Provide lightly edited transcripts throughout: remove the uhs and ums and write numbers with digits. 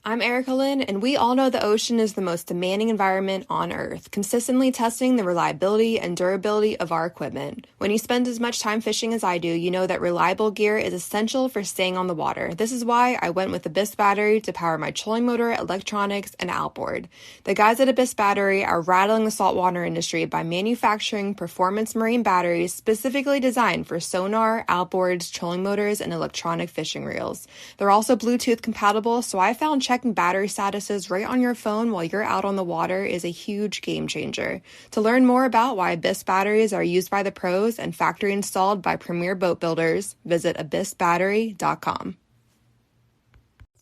I'm Erica Lynn, and we all know the ocean is the most demanding environment on Earth, consistently testing the reliability and durability of our equipment. When you spend as much time fishing as I do, you know that reliable gear is essential for staying on the water. This is why I went with Abyss Battery to power my trolling motor, electronics, and outboard. The guys at Abyss Battery are rattling the saltwater industry by manufacturing performance marine batteries specifically designed for sonar, outboards, trolling motors, and electronic fishing reels. They're also Bluetooth compatible, so I found checking battery statuses right on your phone while you're out on the water is a huge game changer. To learn more about why Abyss batteries are used by the pros and factory installed by premier boat builders, visit abyssbattery.com.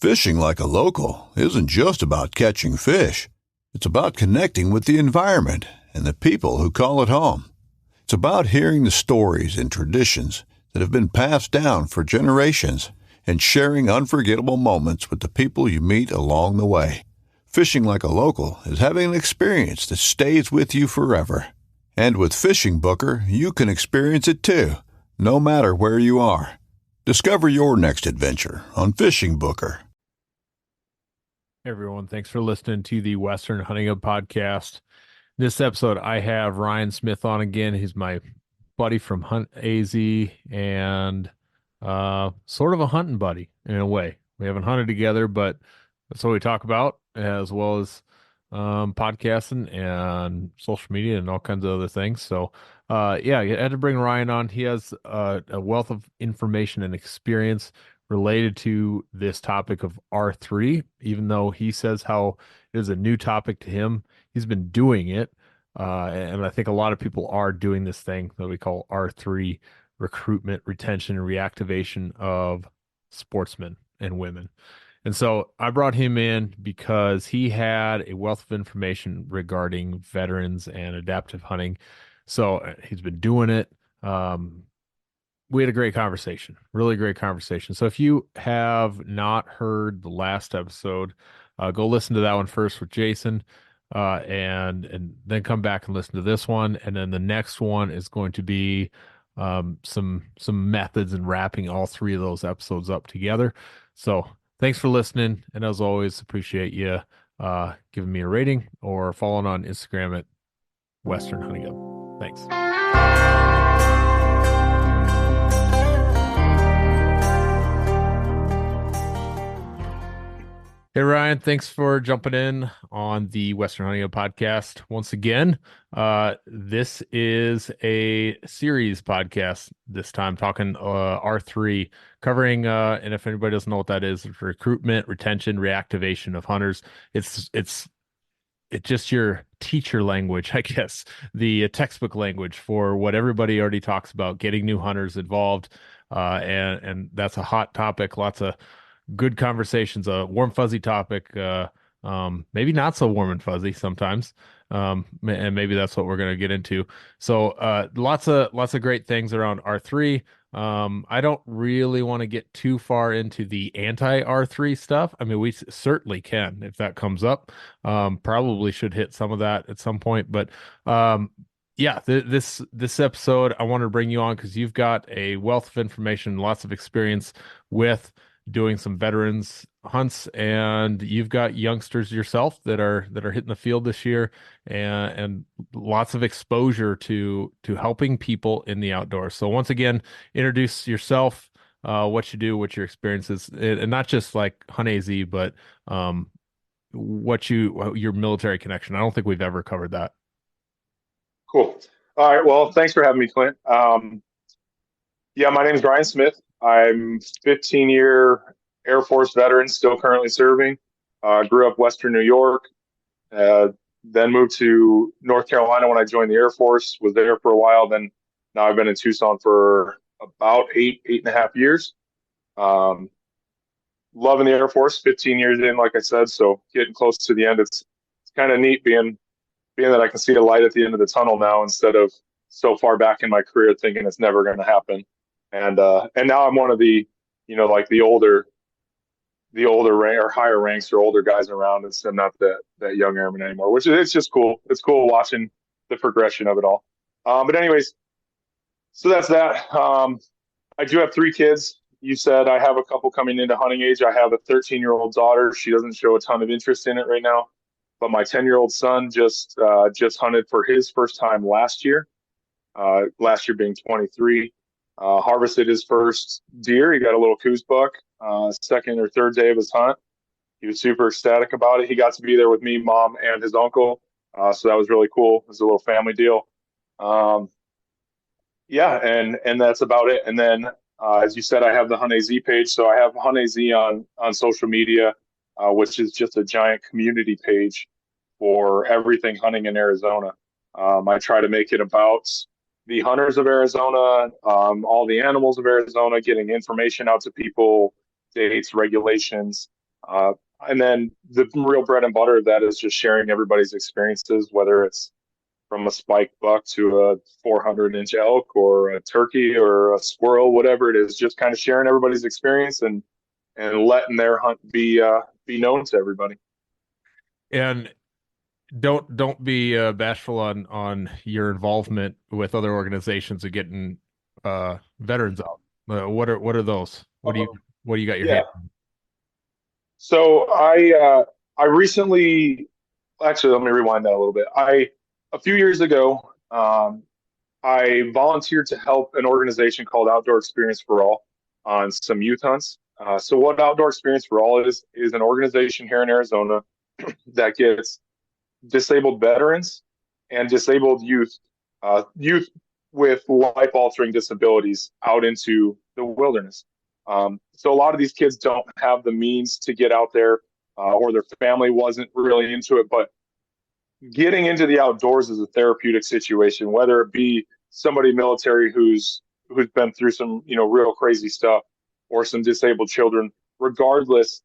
Fishing like a local isn't just about catching fish. It's about connecting with the environment and the people who call it home. It's about hearing the stories and traditions that have been passed down for generations and sharing unforgettable moments with the people you meet along the way. Fishing like a local is having an experience that stays with you forever. And with Fishing Booker, you can experience it too, no matter where you are. Discover your next adventure on Fishing Booker. Hey everyone, thanks for listening to the Western Hunting Hub podcast. This episode, I have Ryan Smith on again. He's my buddy from Hunt AZ and sort of a hunting buddy in a way. We haven't hunted together, but that's what we talk about, as well as podcasting and social media and all kinds of other things. So, yeah, I had to bring Ryan on. He has a wealth of information and experience related to this topic of R3, even though he says how it is a new topic to him. He's been doing it. And I think a lot of people are doing this thing that we call R3, recruitment, retention, and reactivation of sportsmen and women. And so I brought him in because he had a wealth of information regarding veterans and adaptive hunting. So he's been doing it. We had a great conversation, really great conversation. So if you have not heard the last episode, go listen to that one first with Jason, and then come back and listen to this one. And then the next one is going to be some methods in wrapping all three of those episodes up together. So thanks for listening, and as always, appreciate you giving me a rating or following on Instagram at Western Hunting Hub. Thanks. Hey Ryan, thanks for jumping in on the Western Hunting Hub podcast once again. This is a series podcast this time, talking R3, covering and if anybody doesn't know what that is, recruitment, retention, reactivation of hunters. It's just your teacher language, I guess, the textbook language for what everybody already talks about, getting new hunters involved, and that's a hot topic. Lots of good conversations, a warm fuzzy topic, maybe not so warm and fuzzy sometimes, and maybe that's what we're going to get into. So lots of great things around R3. I don't really want to get too far into the anti R3 stuff. I mean, we certainly can if that comes up. Probably should hit some of that at some point, but yeah, this episode I wanted to bring you on because you've got a wealth of information, lots of experience with doing some veterans hunts, and you've got youngsters yourself that are hitting the field this year, and lots of exposure to helping people in the outdoors. So once again, introduce yourself, what you do, what your experience is, and not just like Hunt AZ, but your military connection. I don't think we've ever covered that. Cool. All right. Well, thanks for having me, Clint. Yeah, my name is Ryan Smith. I'm 15-year Air Force veteran, still currently serving. Grew up Western New York, then moved to North Carolina when I joined the Air Force, was there for a while. Then now I've been in Tucson for about eight and a half years. Loving the Air Force, 15 years in, like I said, so getting close to the end. It's kind of neat being that I can see a light at the end of the tunnel now, instead of so far back in my career thinking it's never going to happen. And now I'm one of the, like the older rank or higher ranks or older guys around. I'm not that young airman anymore, which it's just cool. It's cool watching the progression of it all. But anyways, so that's that. I do have 3 kids. you said I have a couple coming into hunting age. I have a 13-year-old daughter. She doesn't show a ton of interest in it right now, but my 10-year-old son just hunted for his first time last year. Last year being 23. Harvested his first deer. He got a little coos buck. Second or third day of his hunt. He was super ecstatic about it. He got to be there with me, mom, and his uncle. So that was really cool. It was a little family deal. Yeah, and that's about it. And then, as you said, I have the Hunt AZ page. So I have Hunt AZ on social media, which is just a giant community page for everything hunting in Arizona. I try to make it about the hunters of Arizona, all the animals of Arizona, getting information out to people, dates, regulations. And then the real bread and butter of that is just sharing everybody's experiences, whether it's from a spike buck to a 400-inch elk or a turkey or a squirrel, whatever it is, just kind of sharing everybody's experience and letting their hunt be known to everybody. And don't be bashful on your involvement with other organizations of getting veterans out. What are those? What do you got your Yeah. hand? So I recently, actually, let me rewind that a little bit. A few years ago, I volunteered to help an organization called Outdoor Experience for All on some youth hunts. So what Outdoor Experience for All is an organization here in Arizona that gets disabled veterans and disabled youth with life-altering disabilities out into the wilderness. So a lot of these kids don't have the means to get out there, or their family wasn't really into it. But getting into the outdoors is a therapeutic situation, whether it be somebody military who's been through some real crazy stuff, or some disabled children. Regardless,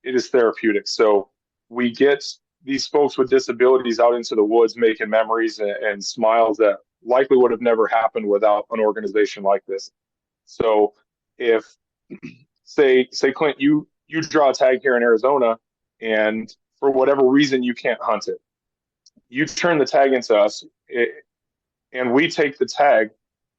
it is therapeutic. So we get these folks with disabilities out into the woods making memories and smiles that likely would have never happened without an organization like this. So if say Clint, you draw a tag here in Arizona, and for whatever reason you can't hunt it, you turn the tag into us, and we take the tag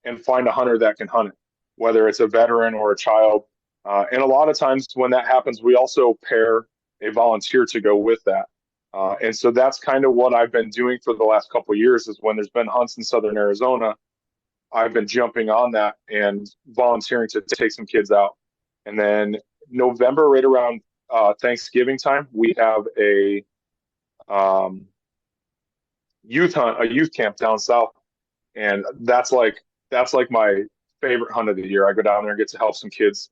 and find a hunter that can hunt it, whether it's a veteran or a child. And a lot of times when that happens, we also pair a volunteer to go with that. And so that's kind of what I've been doing for the last couple of years, is when there's been hunts in Southern Arizona, I've been jumping on that and volunteering to take some kids out. And then November, right around Thanksgiving time, we have a youth hunt, a youth camp down south. And that's like my favorite hunt of the year. I go down there and get to help some kids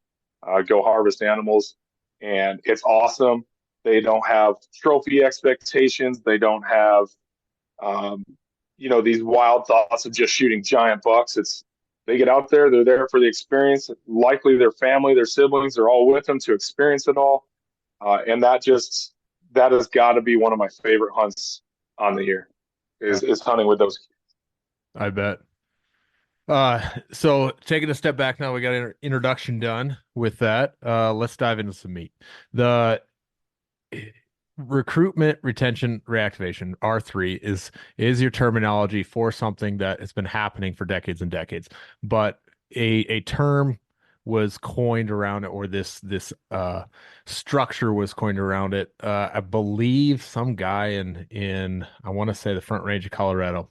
go harvest animals, and it's awesome. They don't have trophy expectations. They don't have, these wild thoughts of just shooting giant bucks. They get out there. They're there for the experience. Likely their family, their siblings are all with them to experience it all. And that has got to be one of my favorite hunts on the year is hunting with those kids. I bet. So taking a step back now, we got an introduction done with that. Let's dive into some meat. The recruitment, retention, reactivation, R3 is your terminology for something that has been happening for decades and decades. But a term was coined around it, or this structure was coined around it. I believe some guy in I want to say the Front Range of Colorado.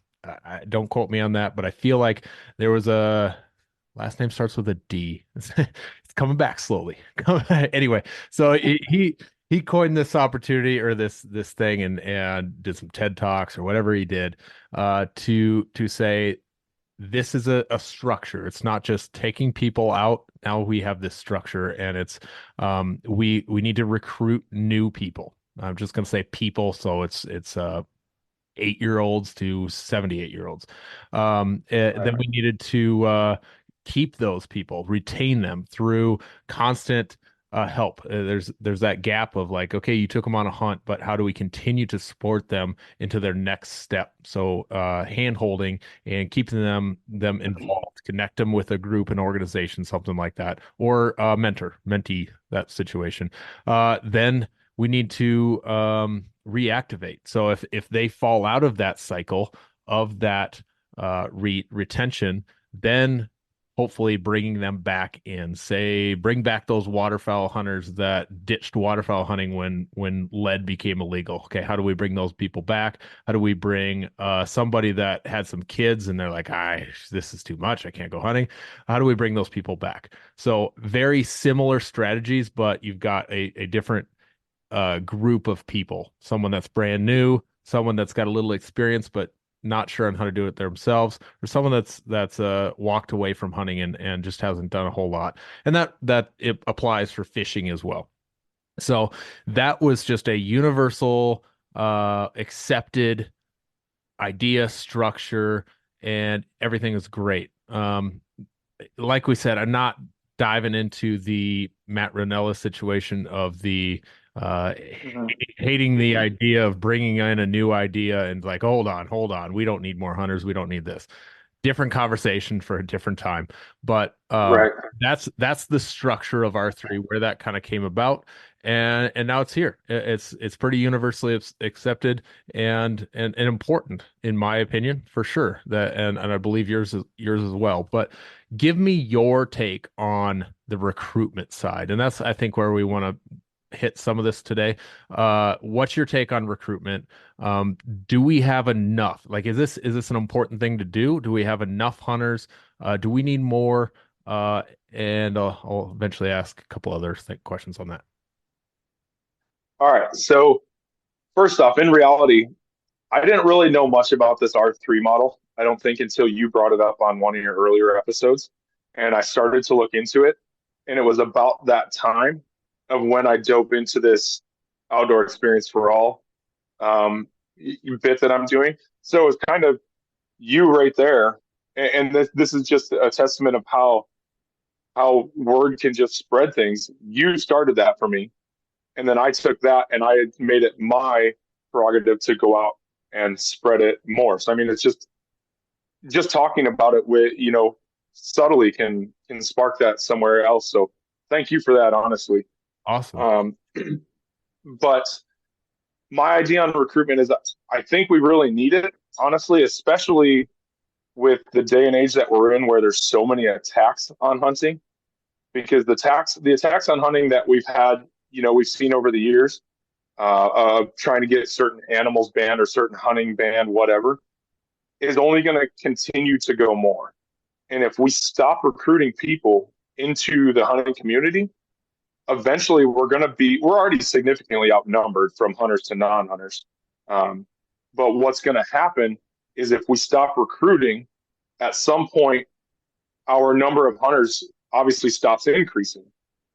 Don't quote me on that, but I feel like there was a last name starts with a D. It's coming back slowly. Anyway, so he coined this opportunity, or this thing, and did some TED Talks or whatever he did to say this is a structure. It's not just taking people out. Now we have this structure, and it's we need to recruit new people. I'm just going to say people, so it's 8-year-olds to 78-year-olds. Then we needed to keep those people, retain them through constant help. There's that gap of like, okay, you took them on a hunt, but how do we continue to support them into their next step? So hand holding and keeping them involved, connect them with a group, an organization, something like that, or mentee, that situation. Then we need to reactivate. So if they fall out of that cycle of that retention, then hopefully bringing them back in. Say, bring back those waterfowl hunters that ditched waterfowl hunting when lead became illegal. Okay, how do we bring those people back? How do we bring somebody that had some kids and they're like, this is too much, I can't go hunting. How do we bring those people back? So very similar strategies, but you've got a different group of people, someone that's brand new, someone that's got a little experience but not sure on how to do it themselves, or someone that's walked away from hunting and just hasn't done a whole lot. And that it applies for fishing as well. So that was just a universal accepted idea, structure, and everything is great. Like we said, I'm not diving into the Matt Ranella situation of the hating the idea of bringing in a new idea and like, hold on, we don't need more hunters, we don't need this. Different conversation for a different time, but Right. that's the structure of R3, where that kind of came about, and now it's here. It's pretty universally accepted and important, in my opinion, for sure. That and I believe yours as well. But give me your take on the recruitment side, and that's, I think, where we want to hit some of this today. What's your take on recruitment? Do we have enough? Like, is this an important thing to do? Do we have enough hunters? Do we need more? And I'll eventually ask a couple other questions on that. All right. So first off, in reality, I didn't really know much about this R3 model. I don't think until you brought it up on one of your earlier episodes, and I started to look into it. And it was about that time of when I dove into this outdoor experience for all bit that I'm doing. So it's kind of you right there, and this is just a testament of how word can just spread things. You started that for me, and then I took that and I made it my prerogative to go out and spread it more. So I mean, it's just talking about it with subtly can spark that somewhere else. So thank you for that, honestly. Awesome. But my idea on recruitment is that I think we really need it, honestly, especially with the day and age that we're in, where there's so many attacks on hunting. Because the attacks on hunting that we've had, we've seen over the years, of trying to get certain animals banned or certain hunting banned, whatever, is only going to continue to go more. And if we stop recruiting people into the hunting community, eventually we're already significantly outnumbered from hunters to non-hunters. But what's going to happen is if we stop recruiting, at some point, our number of hunters obviously stops increasing.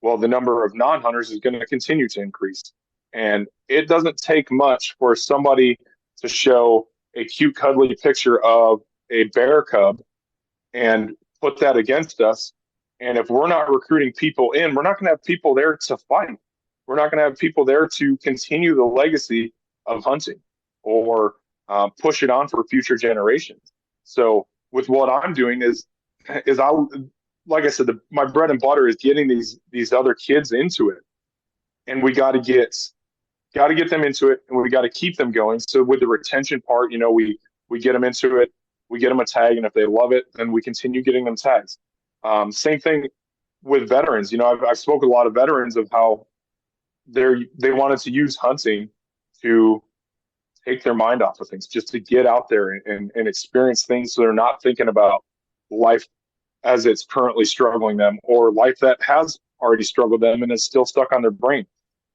Well, the number of non-hunters is going to continue to increase. And it doesn't take much for somebody to show a cute, cuddly picture of a bear cub and put that against us. And if we're not recruiting people in, we're not going to have people there to fight. We're not going to have people there to continue the legacy of hunting or push it on for future generations. So with what I'm doing is like I said, my bread and butter is getting these other kids into it, and we got to get them into it, and we got to keep them going. So with the retention part, we get them into it, we get them a tag, and if they love it, then we continue getting them tags. Same thing with veterans. I've spoken a lot of veterans of how they wanted to use hunting to take their mind off of things, just to get out there and experience things, so they're not thinking about life as it's currently struggling them, or life that has already struggled them and is still stuck on their brain.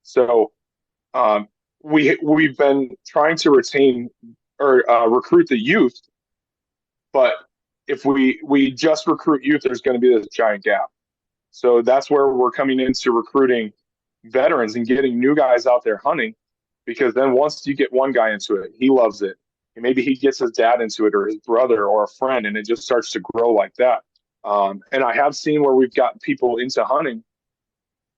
So we've been trying to retain or recruit the youth, but if we just recruit youth, there's going to be this giant gap. So that's where we're coming into recruiting veterans and getting new guys out there hunting, because then once you get one guy into it, he loves it. And maybe he gets his dad into it, or his brother, or a friend, and it just starts to grow like that. And I have seen where we've gotten people into hunting,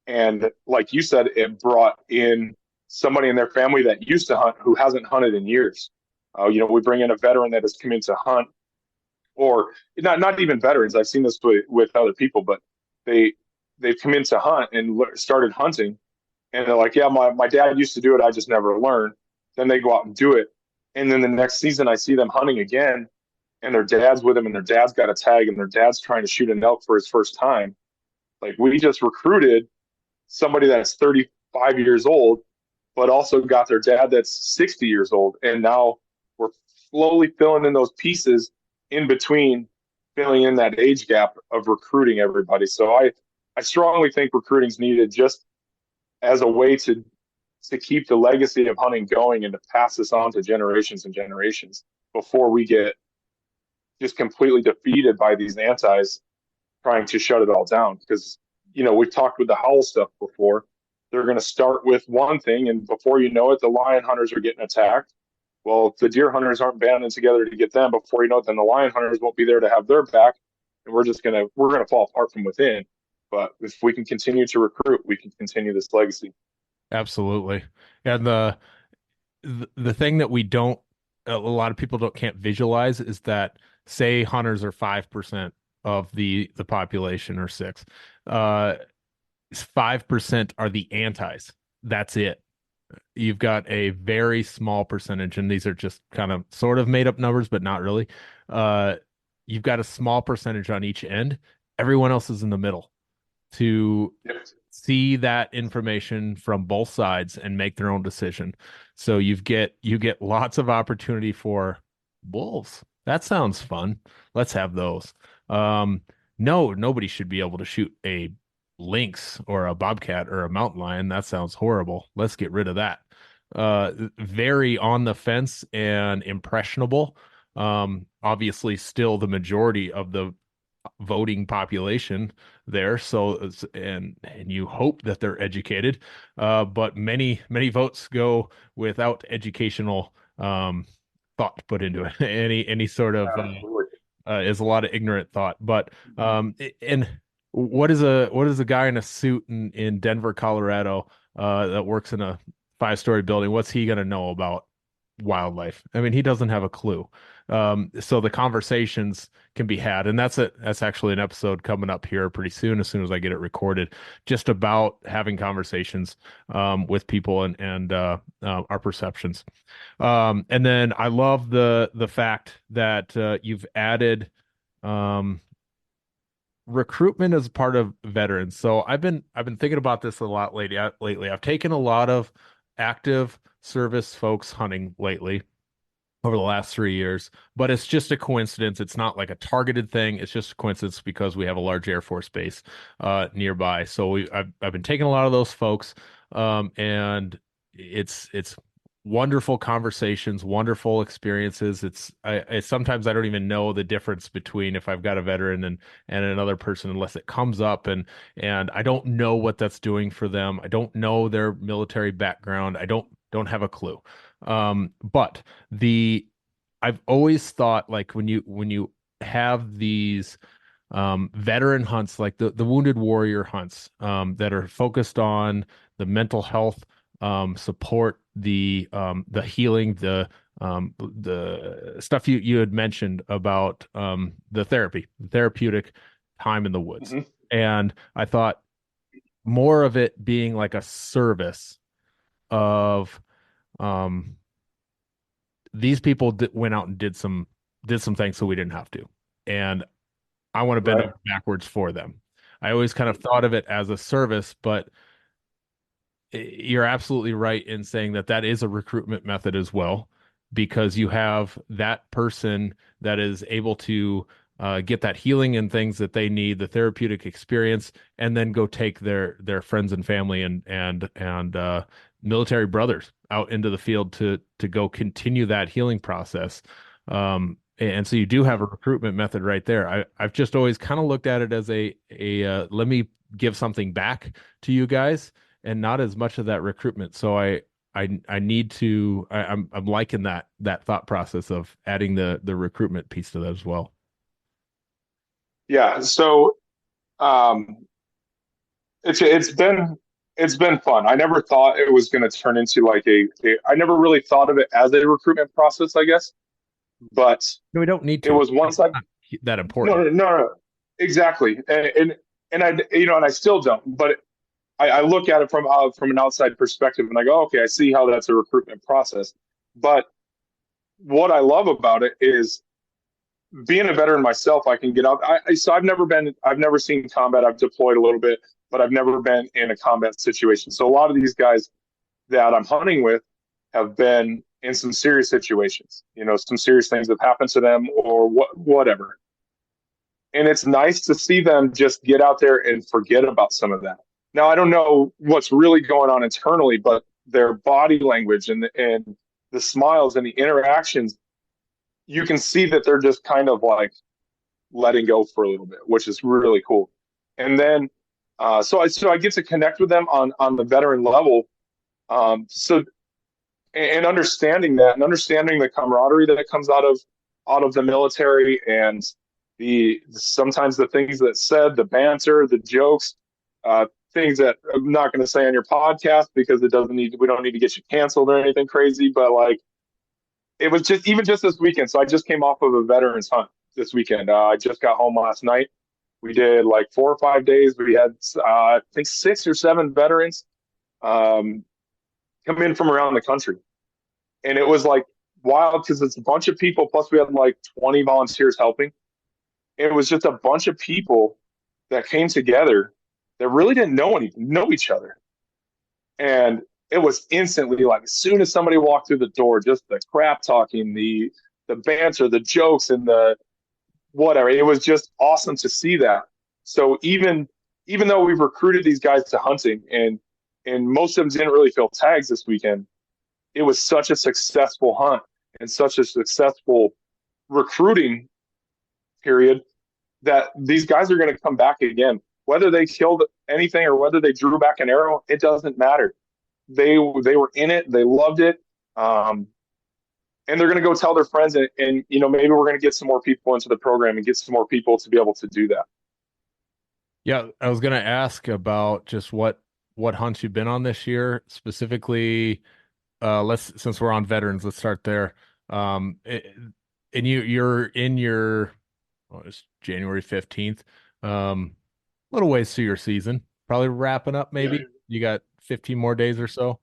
and like you said, it brought in somebody in their family that used to hunt who hasn't hunted in years. We bring in a veteran that has come in to hunt, or not even veterans. I've seen this with other people, but they've come in to hunt and started hunting, and they're like, yeah, my dad used to do it, I just never learned. Then they go out and do it, and then the next season I see them hunting again, and their dad's with them, and their dad's got a tag, and their dad's trying to shoot an elk for his first time. Like, we just recruited somebody that's 35 years old, but also got their dad that's 60 years old. And now we're slowly filling in those pieces in between, filling in that age gap of recruiting everybody. So I strongly think recruiting's needed just as a way to keep the legacy of hunting going and to pass this on to generations and generations before we get just completely defeated by these antis trying to shut it all down. Because, we've talked with the howl stuff before. They're going to start with one thing, and before you know it, the lion hunters are getting attacked. Well, if the deer hunters aren't banding together to get them, before you know it, then the lion hunters won't be there to have their back, and we're going to fall apart from within. But if we can continue to recruit, we can continue this legacy. Absolutely. And the thing that a lot of people can't visualize is that, say hunters are 5% of the population, or 6. 5% are the antis. That's it. You've got a very small percentage, and these are just kind of sort of made up numbers, but not really. You've got a small percentage on each end. Everyone else is in the middle to see that information from both sides and make their own decision. So you get lots of opportunity for wolves. That sounds fun. Let's have those. No, nobody should be able to shoot a lynx or a bobcat or a mountain lion. That sounds horrible. Let's get rid of that. Very on the fence and impressionable. Obviously still the majority of the voting population there. So, and you hope that they're educated. But many votes go without educational thought put into it. Any sort of is a lot of ignorant thought. But and what is a guy in a suit in Denver, Colorado, that works in a 5-story building? What's he going to know about wildlife? I mean, he doesn't have a clue. So the conversations can be had, and that's actually an episode coming up here pretty soon, as soon as I get it recorded, just about having conversations with people and our perceptions. And then I love the fact that you've added recruitment as part of veterans. So I've been thinking about this a lot lately. I've taken a lot of active service folks hunting lately over the last 3 years, but it's just a coincidence. It's not like a targeted thing. It's just a coincidence because we have a large Air Force base nearby. So I've been taking a lot of those folks, and it's wonderful conversations, wonderful experiences. I sometimes I don't even know the difference between if I've got a veteran and another person unless it comes up, and I don't know what that's doing for them. I don't know their military background. I don't have a clue. But I've always thought, like, when you have these veteran hunts, like the Wounded Warrior hunts, that are focused on the mental health support, the healing, the stuff you had mentioned about the therapeutic time in the woods. Mm-hmm. And I thought more of it being like a service of these people went out and did some things so we didn't have to, and I want to bend over backwards for them. I always kind of thought of it as a service, but you're absolutely right in saying that is a recruitment method as well, because you have that person that is able to get that healing and things that they need, the therapeutic experience, and then go take their friends and family and military brothers out into the field to go continue that healing process. And so you do have a recruitment method right there. I've just always kind of looked at it as a let me give something back to you guys, and not as much of that recruitment. So I'm liking that thought process of adding the recruitment piece to that as well. Yeah. So it's been fun. I never thought it was going to turn into like I never really thought of it as a recruitment process, I guess. But no, we don't need to. It was once I that important. No, exactly. And I and I still don't. But I look at it from an outside perspective, and I go, okay, I see how that's a recruitment process. But what I love about it is being a veteran myself, I can get out. So I've never seen combat. I've deployed a little bit, but I've never been in a combat situation. So a lot of these guys that I'm hunting with have been in some serious situations, some serious things have happened to them or whatever. And it's nice to see them just get out there and forget about some of that. Now, I don't know what's really going on internally, but their body language and the smiles and the interactions, you can see that they're just kind of like letting go for a little bit, which is really cool. And then, so I get to connect with them on the veteran level. And understanding that and understanding the camaraderie that comes out of the military and sometimes the things that said, the banter, the jokes, things that I'm not going to say on your podcast because we don't need to get you canceled or anything crazy. But like, it was just this weekend. So I just came off of a veterans hunt this weekend. I just got home last night. We did like 4 or 5 days. We had, I think 6 or 7 veterans come in from around the country. And it was like wild because it's a bunch of people. Plus we had like 20 volunteers helping. It was just a bunch of people that came together that really didn't know each other. And it was instantly like, as soon as somebody walked through the door, just the crap talking, the banter, the jokes, and the whatever. It was just awesome to see that. So even though we've recruited these guys to hunting and most of them didn't really fill tags this weekend, it was such a successful hunt and such a successful recruiting period that these guys are going to come back again. Whether they killed anything or whether they drew back an arrow, it doesn't matter. They were in it. They loved it. And they're going to go tell their friends. And maybe we're going to get some more people into the program and get some more people to be able to do that. Yeah, I was going to ask about just what hunts you've been on this year, specifically. Since we're on veterans, let's start there. And you're in your, it's January 15th. Little ways to your season, probably wrapping up. Maybe you got 15 more days or so.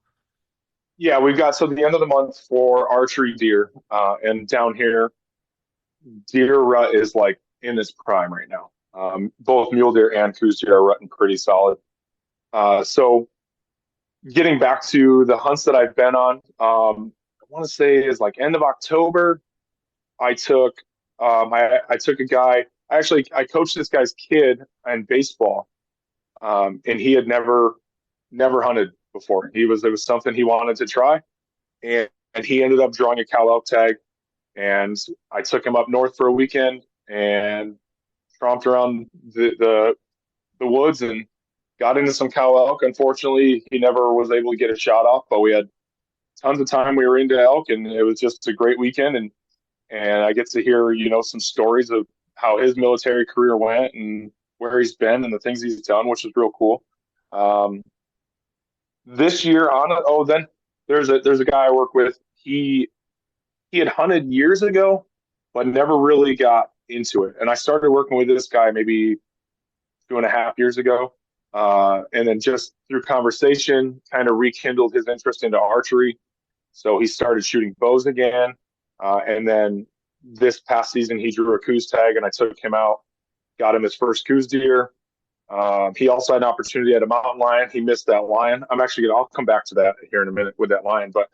Yeah, we've got the end of the month for archery deer, and down here, deer rut is like in its prime right now. Both mule deer and coos deer are rutting pretty solid. So getting back to the hunts that I've been on, I want to say is like end of October. I took a guy. I coached this guy's kid in baseball, and he had never hunted before. It was something he wanted to try, and he ended up drawing a cow elk tag. And I took him up north for a weekend and tromped around the woods and got into some cow elk. Unfortunately, he never was able to get a shot off, but we had tons of time. We were into elk, and it was just a great weekend. And I get to hear, some stories of how his military career went and where he's been and the things he's done, which is real cool. This year then there's a guy I work with. He had hunted years ago, but never really got into it. And I started working with this guy maybe 2.5 years ago. And then just through conversation, kind of rekindled his interest into archery. So he started shooting bows again. And then this past season, he drew a coos tag, and I took him out, got him his first coos deer. He also had an opportunity at a mountain lion. He missed that lion. I'll come back to that here in a minute with that lion, but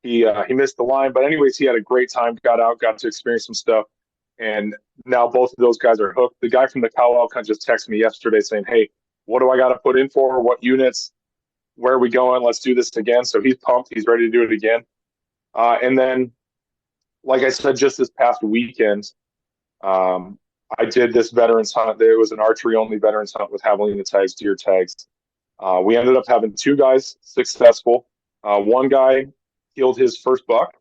he missed the lion. But anyways, he had a great time, got out, got to experience some stuff. And now both of those guys are hooked. The guy from the cow elk hunt just texted me yesterday saying, "Hey, what do I got to put in for? What units? Where are we going? Let's do this again." So he's pumped. He's ready to do it again. And then, like I said, just this past weekend, I did this veterans hunt. It was an archery-only veterans hunt with javelina tags, deer tags. We ended up having 2 guys successful. One guy killed his first buck.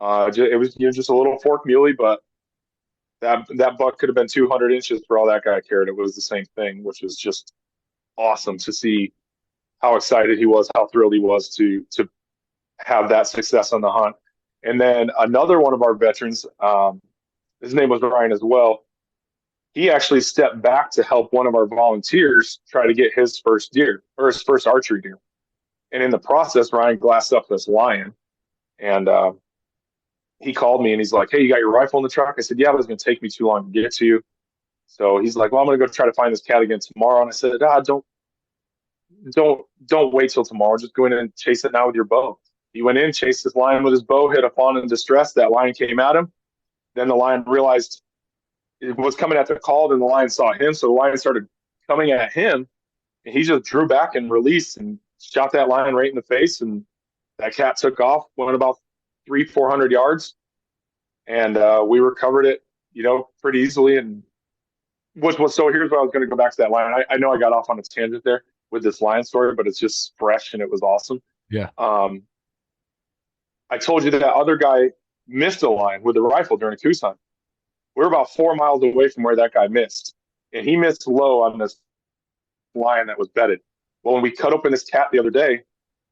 It was just a little fork muley, but that buck could have been 200 inches for all that guy cared. It was the same thing, which was just awesome to see how excited he was, how thrilled he was to have that success on the hunt. And then another one of our veterans, his name was Ryan as well. He actually stepped back to help one of our volunteers try to get his first deer or his first archery deer. And in the process, Ryan glassed up this lion, and he called me and he's like, "Hey, you got your rifle in the truck?" I said, "Yeah, but it's going to take me too long to get it to you." So he's like, "Well, I'm going to go try to find this cat again tomorrow." And I said, don't wait till tomorrow. Just go in and chase it now with your bow." He went in, chased this lion with his bow, hit a fawn in distress. That lion came at him. Then the lion realized it was coming at the call, and the lion saw him. So the lion started coming at him, and he just drew back and released and shot that lion right in the face. And that cat took off, went about 300-400 yards, and we recovered it, pretty easily. And so here's what I was going to go back to that lion. I know I got off on a tangent there with this lion story, but it's just fresh and it was awesome. Yeah. I told you that other guy missed a lion with a rifle during a Tucson. We're about 4 miles away from where that guy missed, and he missed low on this lion that was bedded. Well, when we cut open this cat the other day,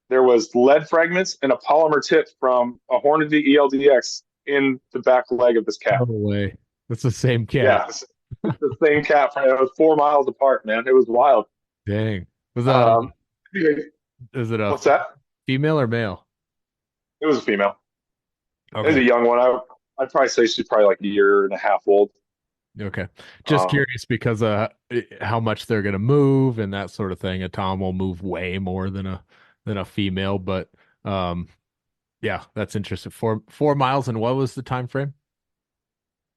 there was lead fragments and a polymer tip from a Hornady ELDX in the back leg of this cat. No way. That's the same cat. Yeah, it's the same cat. It was 4 miles apart, man. It was wild. Dang. Was that Is it what's that? Female or male? It was a female. Okay. It was a young one. I'd probably say she's probably like a year and a half old. Okay. Just curious because how much they're gonna move and that sort of thing. A tom will move way more than a female, but yeah, that's interesting. 4 miles, and what was the time frame?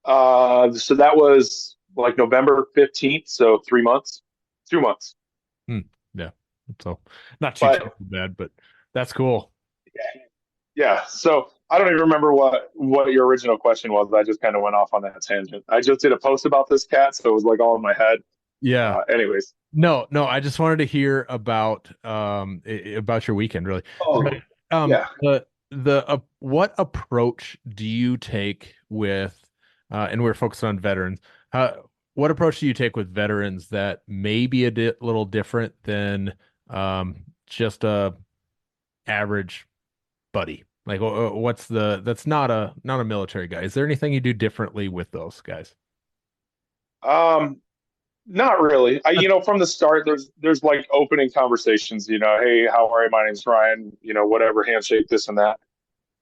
So that was like November 15th, so 3 months. 2 months. Yeah. So not too bad, but that's cool. Yeah. So I don't even remember what your original question was. I just kind of went off on that tangent. I just did a post about this cat, so it was like all in my head. Yeah. Anyways. No, I just wanted to hear about your weekend, really. Oh, yeah. What approach do you take with and we're focused on veterans. What approach do you take with veterans that may be a little different than just a average buddy? Like, that's not a military guy. Is there anything you do differently with those guys? Not really. From the start, there's like opening conversations. Hey, how are you? My name's Ryan. Whatever, handshake, this and that.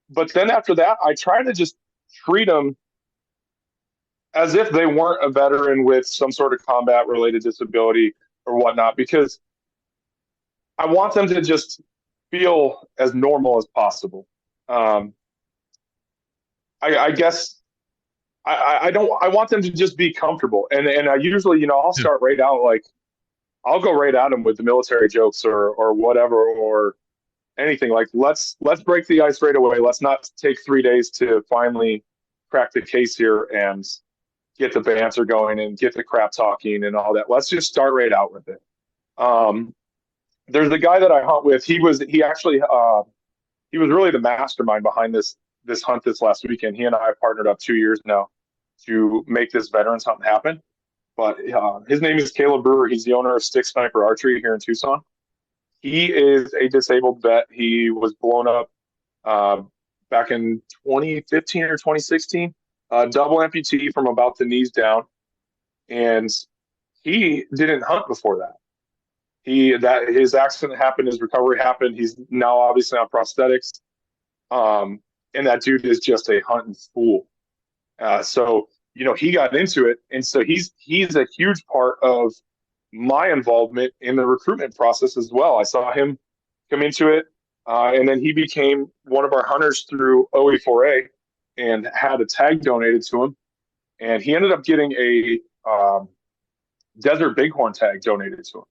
But then after that, I try to just treat them as if they weren't a veteran with some sort of combat-related disability or whatnot, because I want them to just feel as normal as possible. I guess I want them to just be comfortable, and I usually, I'll start right out, like I'll go right at them with the military jokes or whatever, or anything. Like let's break the ice right away. Let's not take 3 days to finally crack the case here and get the banter going and get the crap talking and all that. Let's just start right out with it. There's the guy that I hunt with. He was really the mastermind behind this hunt this last weekend. He and I have partnered up 2 years now to make this veterans hunt happen. But his name is Caleb Brewer. He's the owner of Stick Sniper Archery here in Tucson. He is a disabled vet. He was blown up back in 2015 or 2016. Double amputee from about the knees down, and he didn't hunt before that. His accident happened, his recovery happened. He's now obviously on prosthetics, and that dude is just a hunting fool. So he got into it, and so he's a huge part of my involvement in the recruitment process as well. I saw him come into it, and then he became one of our hunters through OE4A. And had a tag donated to him, and he ended up getting a Desert Bighorn tag donated to him.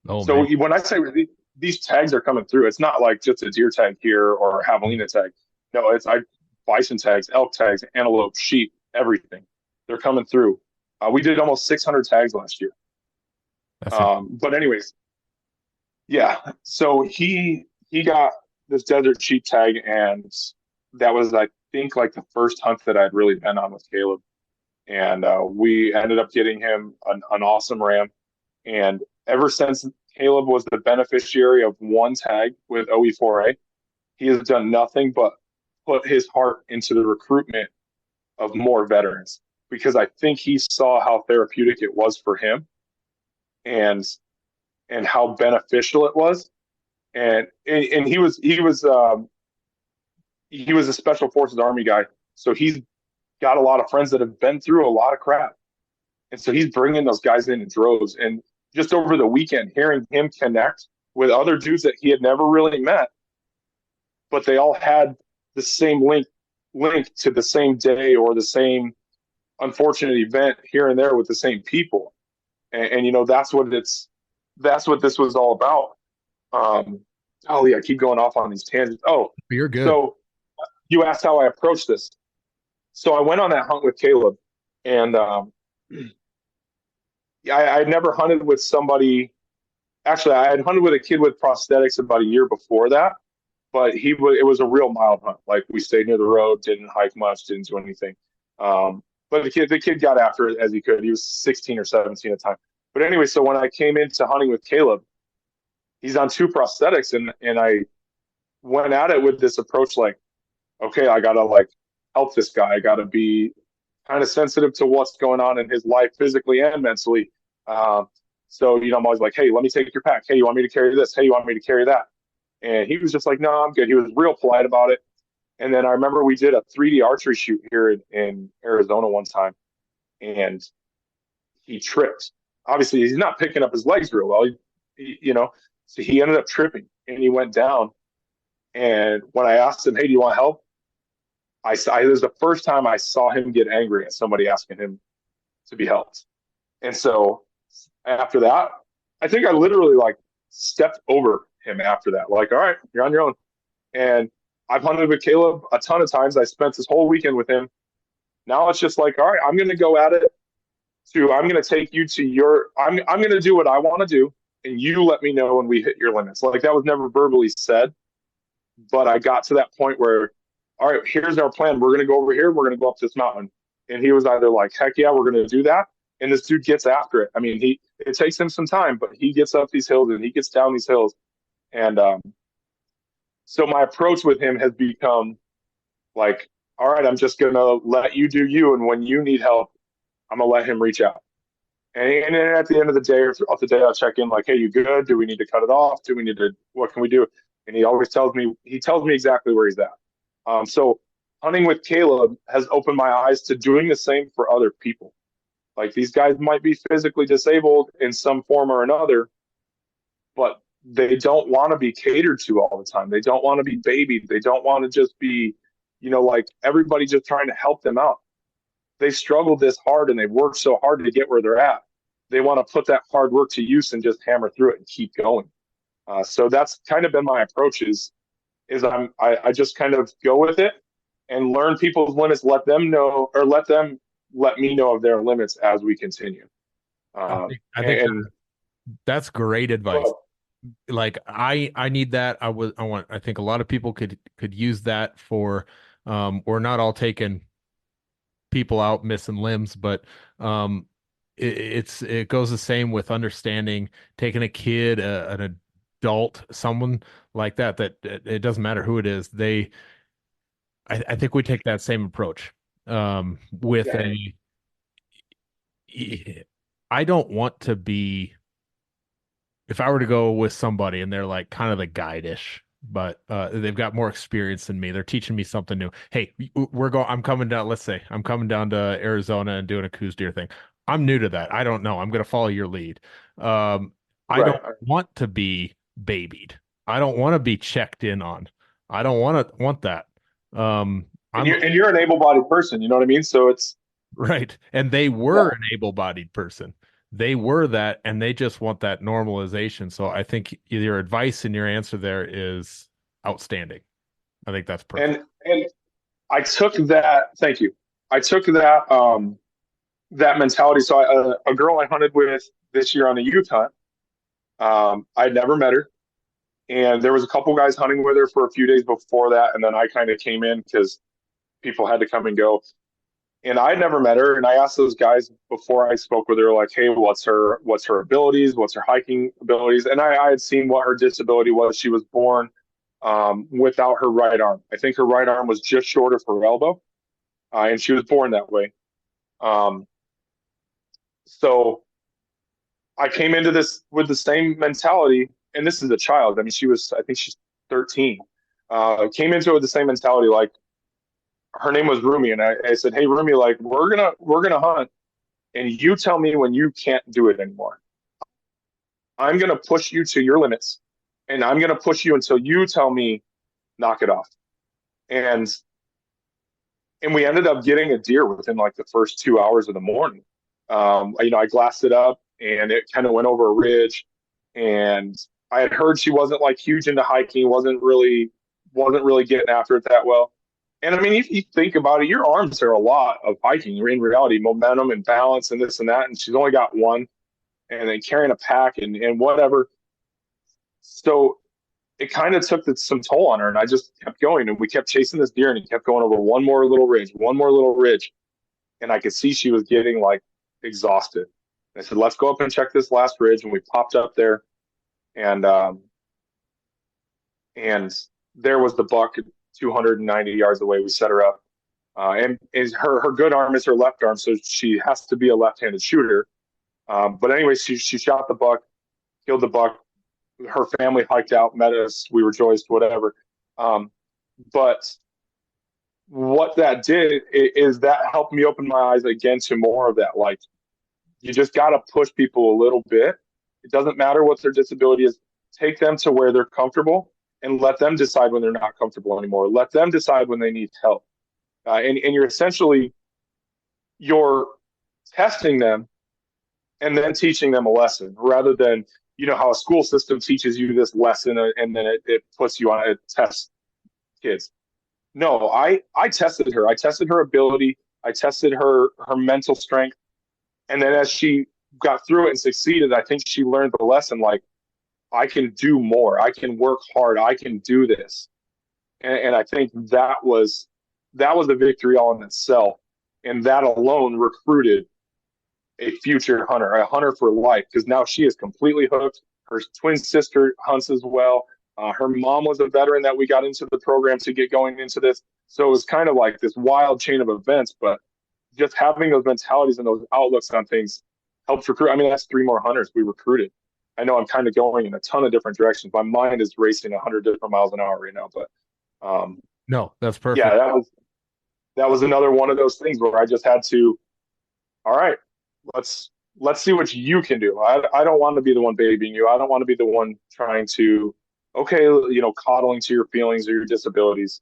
Oh, so man. When I say these tags are coming through, it's not like just a deer tag here or a javelina tag. No, it's bison tags, elk tags, antelope, sheep, everything. They're coming through. We did almost 600 tags last year. But anyways, yeah. So he got this desert sheep tag, and that was, I think, like the first hunt that I'd really been on with Caleb. And we ended up getting him an awesome ram. And ever since Caleb was the beneficiary of one tag with OE4A, he has done nothing but put his heart into the recruitment of more veterans, because I think he saw how therapeutic it was for him and how beneficial it was. And he was a Special Forces Army guy So he's got a lot of friends that have been through a lot of crap. And so he's bringing those guys in droves. And just over the weekend, hearing him connect with other dudes that he had never really met, but they all had the same link to the same day or the same unfortunate event here and there with the same people. And you know, that's what this was all about. I keep going off on these tangents. Oh, You're good. So you asked how I approached this. So I went on that hunt with Caleb, and I had never hunted with somebody. Actually, I had hunted with a kid with prosthetics about a year before that, but it was a real mild hunt. Like, we stayed near the road, didn't hike much, didn't do anything. But the kid got after it as he could. He was 16 or 17 at the time. But anyway, so when I came into hunting with Caleb, he's on 2 prosthetics, and I went at it with this approach like, okay, I gotta like help this guy. I gotta be kind of sensitive to what's going on in his life, physically and mentally. So, you know, I'm always like, hey, let me take your pack. Hey, you want me to carry this? Hey, you want me to carry that? And he was just like, no, I'm good. He was real polite about it. And then I remember we did a 3D archery shoot here in Arizona one time, and he tripped. Obviously, he's not picking up his legs real well, you know, so he ended up tripping and he went down. And when I asked him, hey, do you want help? It was the first time I saw him get angry at somebody asking him to be helped. And so after that, I think I literally like stepped over him after that. Like, all right, you're on your own. And I've hunted with Caleb a ton of times. I spent this whole weekend with him. Now it's just like, all right, I'm going to go at it I'm going to take you to I'm going to do what I want to do. And you let me know when we hit your limits. Like, that was never verbally said, but I got to that point where, all right, here's our plan. We're going to go over here. We're going to go up this mountain. And he was either like, heck yeah, we're going to do that. And this dude gets after it. I mean, it takes him some time, but he gets up these hills and he gets down these hills. And so my approach with him has become like, all right, I'm just going to let you do you. And when you need help, I'm going to let him reach out. And then at the end of the day or throughout the day, I'll check in like, hey, you good? Do we need to cut it off? What can we do? And he always tells me exactly where he's at. So hunting with Caleb has opened my eyes to doing the same for other people. Like, these guys might be physically disabled in some form or another, but they don't want to be catered to all the time. They don't want to be babied. They don't want to just be, you know, like everybody just trying to help them out. They struggled this hard and they've worked so hard to get where they're at. They want to put that hard work to use and just hammer through it and keep going. So that's kind of been my approach is I just kind of go with it and learn people's limits, let them let me know of their limits as we continue. I think that's great advice. Well, like I need that. I think a lot of people could use that for, we're not all taking people out missing limbs, but it goes the same with understanding, taking a kid, an adult, someone like that it doesn't matter who it is. I think we take that same approach with I don't want to be, if I were to go with somebody and they're like kind of the guide-ish, but they've got more experience than me, they're teaching me something new. Hey, I'm coming down, let's say I'm coming down to Arizona and doing a Coues deer thing. I'm new to that. I don't know. I'm going to follow your lead. I don't want to be babied. I don't want to be checked in on. I don't want that. and you're an able-bodied person, you know what I mean? So it's right. And they were an able-bodied person. They were that, and they just want that normalization. So I think your advice and your answer there is outstanding. I think that's perfect. And I took that. Thank you. I took that that mentality. So a girl I hunted with this year on a youth hunt, I'd never met her, and there was a couple guys hunting with her for a few days before that, and then I kind of came in because people had to come and go. And I'd never met her, and I asked those guys before I spoke with her, like, hey, what's her abilities? What's her hiking abilities? And I had seen what her disability was. She was born without her right arm. I think her right arm was just short of her elbow, and she was born that way. So I came into this with the same mentality, and this is a child. I mean, I think she's 13. Came into it with the same mentality, like, her name was Rumi, and I said, "Hey, Rumi, like we're gonna hunt, and you tell me when you can't do it anymore. I'm gonna push you to your limits, and I'm gonna push you until you tell me knock it off." And we ended up getting a deer within like the first 2 hours of the morning. I glassed it up, and it kind of went over a ridge, and I had heard she wasn't like huge into hiking, wasn't really getting after it that well. And I mean, if you think about it, your arms are a lot of hiking. You're in reality, momentum and balance and this and that. And she's only got one, and then carrying a pack and whatever. So it kind of took some toll on her, and I just kept going, and we kept chasing this deer, and he kept going over one more little ridge, and I could see she was getting like exhausted. And I said, "Let's go up and check this last ridge," and we popped up there, and and there was the buck 290 yards away. We set her up, and is her good arm is her left arm, so she has to be a left-handed shooter. But anyway, she shot the buck, killed the buck. Her family hiked out, met us. We rejoiced, whatever. But what that did is that helped me open my eyes again to more of that. Like, you just got to push people a little bit. It doesn't matter what their disability is. Take them to where they're comfortable and let them decide when they're not comfortable anymore. Let them decide when they need help. And you're testing them and then teaching them a lesson rather than, how a school system teaches you this lesson and then it puts you on a test kids. No, I tested her. I tested her ability. I tested her mental strength. And then as she got through it and succeeded, I think she learned the lesson, like, I can do more. I can work hard. I can do this. And I think that was a victory all in itself. And that alone recruited a future hunter, a hunter for life, because now she is completely hooked. Her twin sister hunts as well. Her mom was a veteran that we got into the program to get going into this. So it was kind of like this wild chain of events, but just having those mentalities and those outlooks on things helped recruit. I mean, that's 3 more hunters we recruited. I know I'm kind of going in a ton of different directions. My mind is racing 100 different miles an hour right now, but No, that's perfect. yeah, that was another one of those things where I just had to, all right, let's see what you can do. I don't want to be the one babying you. I don't want to be the one trying to, okay, coddling to your feelings or your disabilities.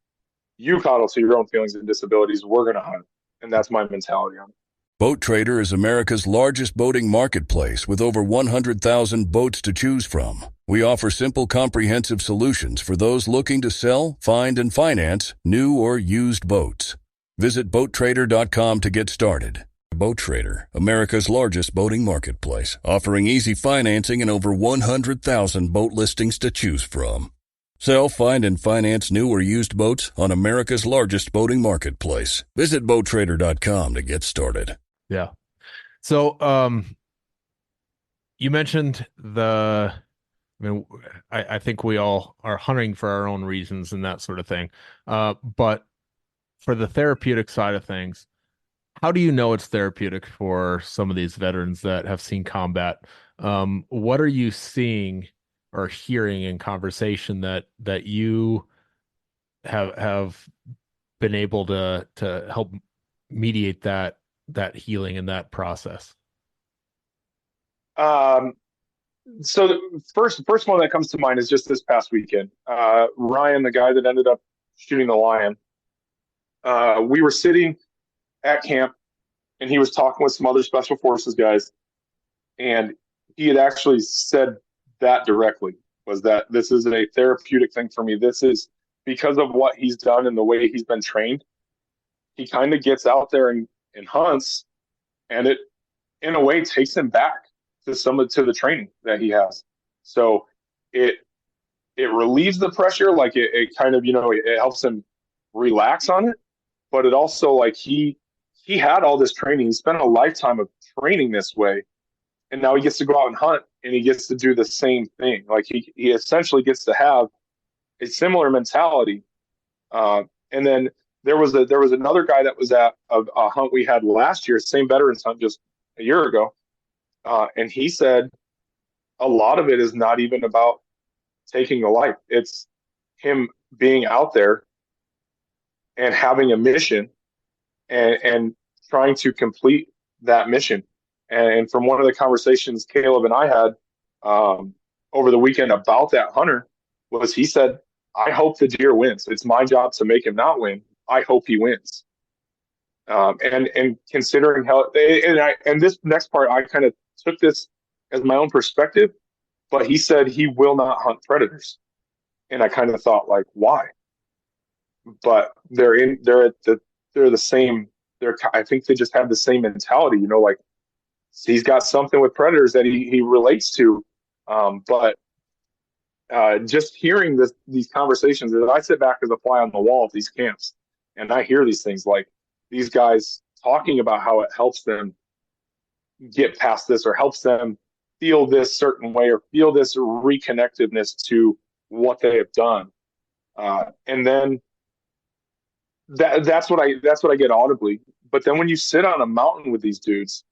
You coddle to your own feelings and disabilities. We're going to hunt. And that's my mentality on it. Boat Trader is America's largest boating marketplace with over 100,000 boats to choose from. We offer simple, comprehensive solutions for those looking to sell, find, and finance new or used boats. Visit BoatTrader.com to get started. Boat Trader, America's largest boating marketplace, offering easy financing and over 100,000 boat listings to choose from. Sell, find, and finance new or used boats on America's largest boating marketplace. Visit BoatTrader.com to get started. Yeah. So, you mentioned I think we all are hunting for our own reasons and that sort of thing. But for the therapeutic side of things, how do you know it's therapeutic for some of these veterans that have seen combat? What are you seeing or hearing in conversation that you have been able to help mediate that healing and that process? So the first one that comes to mind is just this past weekend. Ryan, the guy that ended up shooting the lion, we were sitting at camp and he was talking with some other special forces guys, and he had actually said that directly, was that this is a therapeutic thing for me. This is because of what he's done and the way he's been trained. He kind of gets out there and hunts, and it in a way takes him back to the training that he has. So it relieves the pressure, like it kind of, it helps him relax on it, but it also, like, he had all this training. He spent a lifetime of training this way, and now he gets to go out and hunt, and he gets to do the same thing. Like, he essentially gets to have a similar mentality. And then there was another guy that was at a hunt we had last year, same veterans hunt just a year ago. And he said a lot of it is not even about taking a life. It's him being out there and having a mission and trying to complete that mission. And from one of the conversations Caleb and I had over the weekend about that hunter was he said, I hope the deer wins. It's my job to make him not win. I hope he wins. And considering how and this next part, I kind of took this as my own perspective, but he said he will not hunt predators. And I kind of thought, like, why? But they're the same. I think they just have the same mentality, like he's got something with predators that he relates to. But just hearing these conversations, as I sit back as a fly on the wall at these camps, and I hear these things like these guys talking about how it helps them get past this or helps them feel this certain way or feel this reconnectedness to what they have done. And then that's what I get audibly. But then when you sit on a mountain with these dudes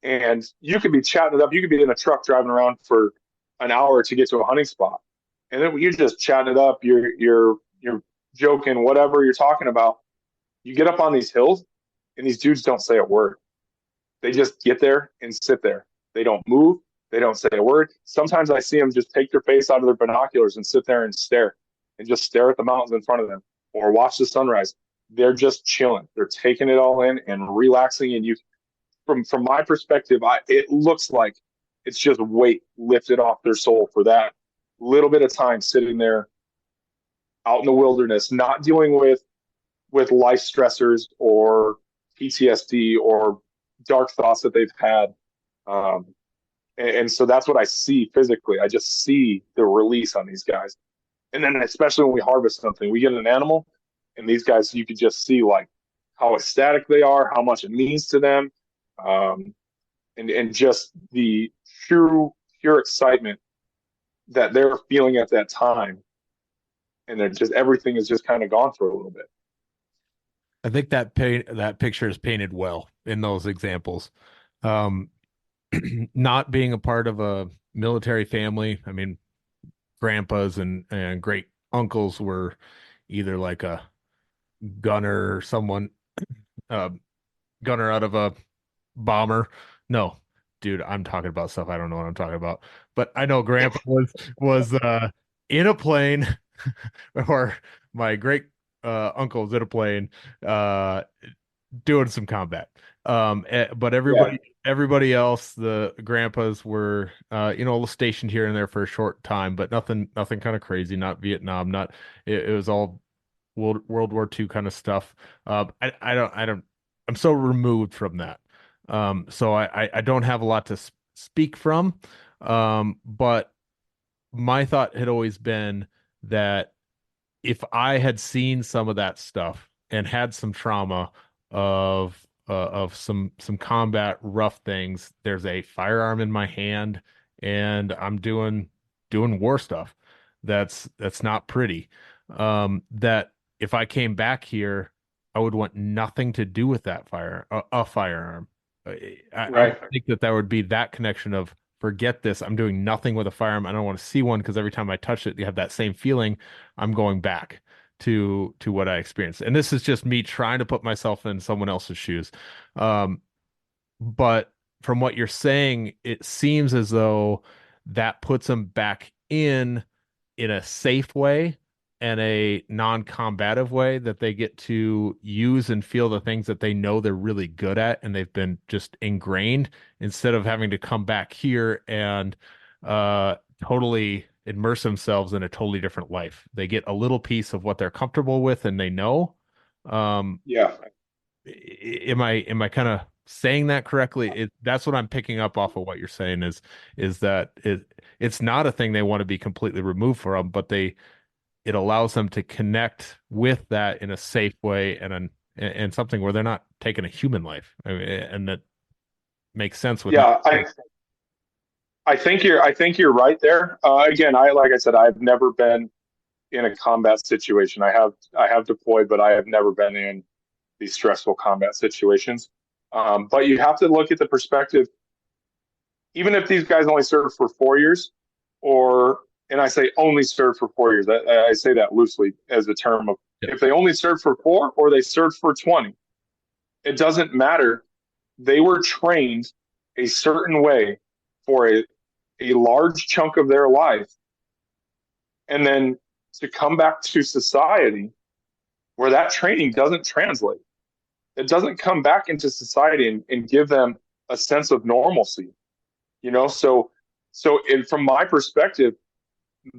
and you could be chatting it up, you could be in a truck driving around for an hour to get to a hunting spot. And then you're just chatting it up, you're joking, whatever you're talking about. You get up on these hills and these dudes don't say a word. They just get there and sit there. They don't move. They don't say a word. Sometimes I see them just take their face out of their binoculars and sit there and stare and just stare at the mountains in front of them or watch the sunrise. They're just chilling. They're taking it all in and relaxing. And from my perspective, it looks like it's just weight lifted off their soul for that little bit of time sitting there out in the wilderness, not dealing with life stressors or PTSD or dark thoughts that they've had. And so that's what I see physically. I just see the release on these guys. And then especially when we harvest something, we get an animal and these guys, you could just see like how ecstatic they are, how much it means to them. And just the pure excitement that they're feeling at that time. And they're just, everything is just kind of gone for a little bit. I think that picture is painted well in those examples. Not being a part of a military family, I mean, grandpas and great uncles were either like a gunner or someone, gunner out of a bomber. No, dude, I'm talking about stuff I don't know what I'm talking about. But I know grandpa was in a plane, or my great uncle's in a plane doing some combat. But everybody else, the grandpas were stationed here and there for a short time, but nothing kind of crazy, not Vietnam, not it was all World War II kind of stuff. I'm so removed from that. So I don't have a lot to speak from. But my thought had always been that if I had seen some of that stuff and had some trauma of some combat rough things, there's a firearm in my hand and I'm doing war stuff. That's not pretty. That if I came back here, I would want nothing to do with that firearm. I think that would be that connection of forget this. I'm doing nothing with a firearm. I don't want to see one because every time I touch it, you have that same feeling. I'm going back to what I experienced. And this is just me trying to put myself in someone else's shoes. But from what you're saying, it seems as though that puts them back in a safe way and a non-combative way that they get to use and feel the things that they know they're really good at and they've been just ingrained, instead of having to come back here and totally immerse themselves in a totally different life. They get a little piece of what they're comfortable with and they know. Yeah. Am I kind of saying that correctly? That's what I'm picking up off of what you're saying is that it's not a thing they want to be completely removed from, but it allows them to connect with that in a safe way and something where they're not taking a human life. I mean, and that makes sense with I think you're right there. Again, like I said, I've never been in a combat situation. I have deployed, but I have never been in these stressful combat situations. But you have to look at the perspective, even if these guys only served for 4 years or and I say only served for 4 years. I say that loosely as a term of if they only served for 4 or they served for 20, it doesn't matter. They were trained a certain way for a large chunk of their life. And then to come back to society where that training doesn't translate, it doesn't come back into society and give them a sense of normalcy, So from my perspective,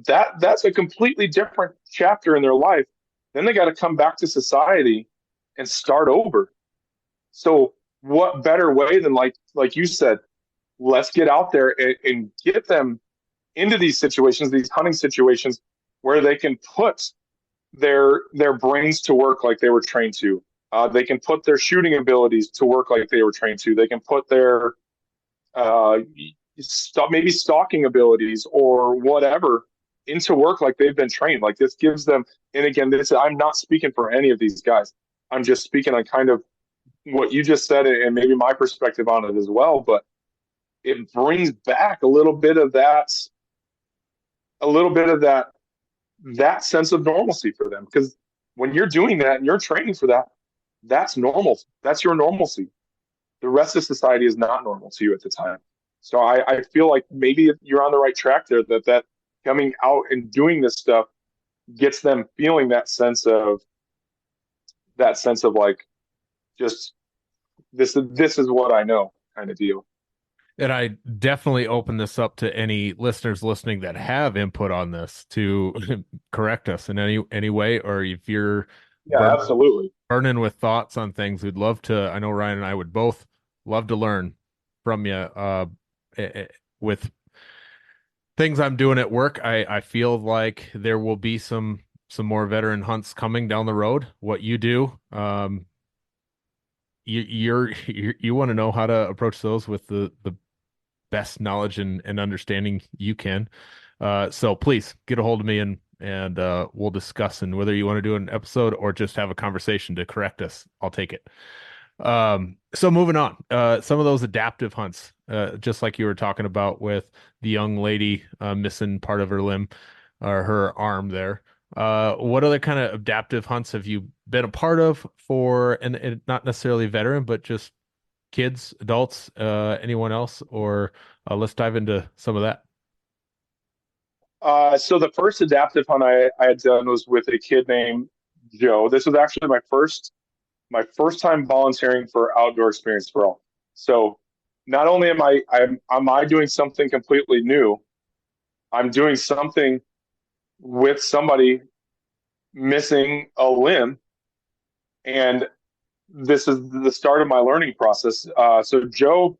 that's a completely different chapter in their life. Then they got to come back to society and start over. So what better way than like you said, let's get out there and get them into these situations, these hunting situations where they can put their brains to work like they were trained to. They can put their shooting abilities to work like they were trained to. They can put their maybe stalking abilities or whatever into work like they've been trained. Like this gives them, and again, I'm not speaking for any of these guys. I'm just speaking on kind of what you just said and maybe my perspective on it as well. But it brings back a little bit of that sense of normalcy for them. Because when you're doing that and you're training for that, that's normal. That's your normalcy. The rest of society is not normal to you at the time. So I feel like maybe you're on the right track there, that coming out and doing this stuff gets them feeling that sense of like, just this is what I know kind of deal. And I definitely open this up to any listeners listening that have input on this to correct us in any way, or if you're absolutely burning with thoughts on things, we'd love to. I know Ryan and I would both love to learn from you. With things I'm doing at work, I feel like there will be some more veteran hunts coming down the road. What you do, you want to know how to approach those with the best knowledge and understanding you can. So please get a hold of me and we'll discuss, and whether you want to do an episode or just have a conversation to correct us, I'll take it. So moving on, some of those adaptive hunts, just like you were talking about with the young lady missing part of her limb or her arm there. What other kind of adaptive hunts have you been a part of for, and not necessarily veteran, but just kids, adults, anyone else, or let's dive into some of that. So the first adaptive hunt I had done was with a kid named Joe. This was actually my first time volunteering for Outdoor Experience for All. So not only am I doing something completely new, I'm doing something with somebody missing a limb, and this is the start of my learning process. So Joe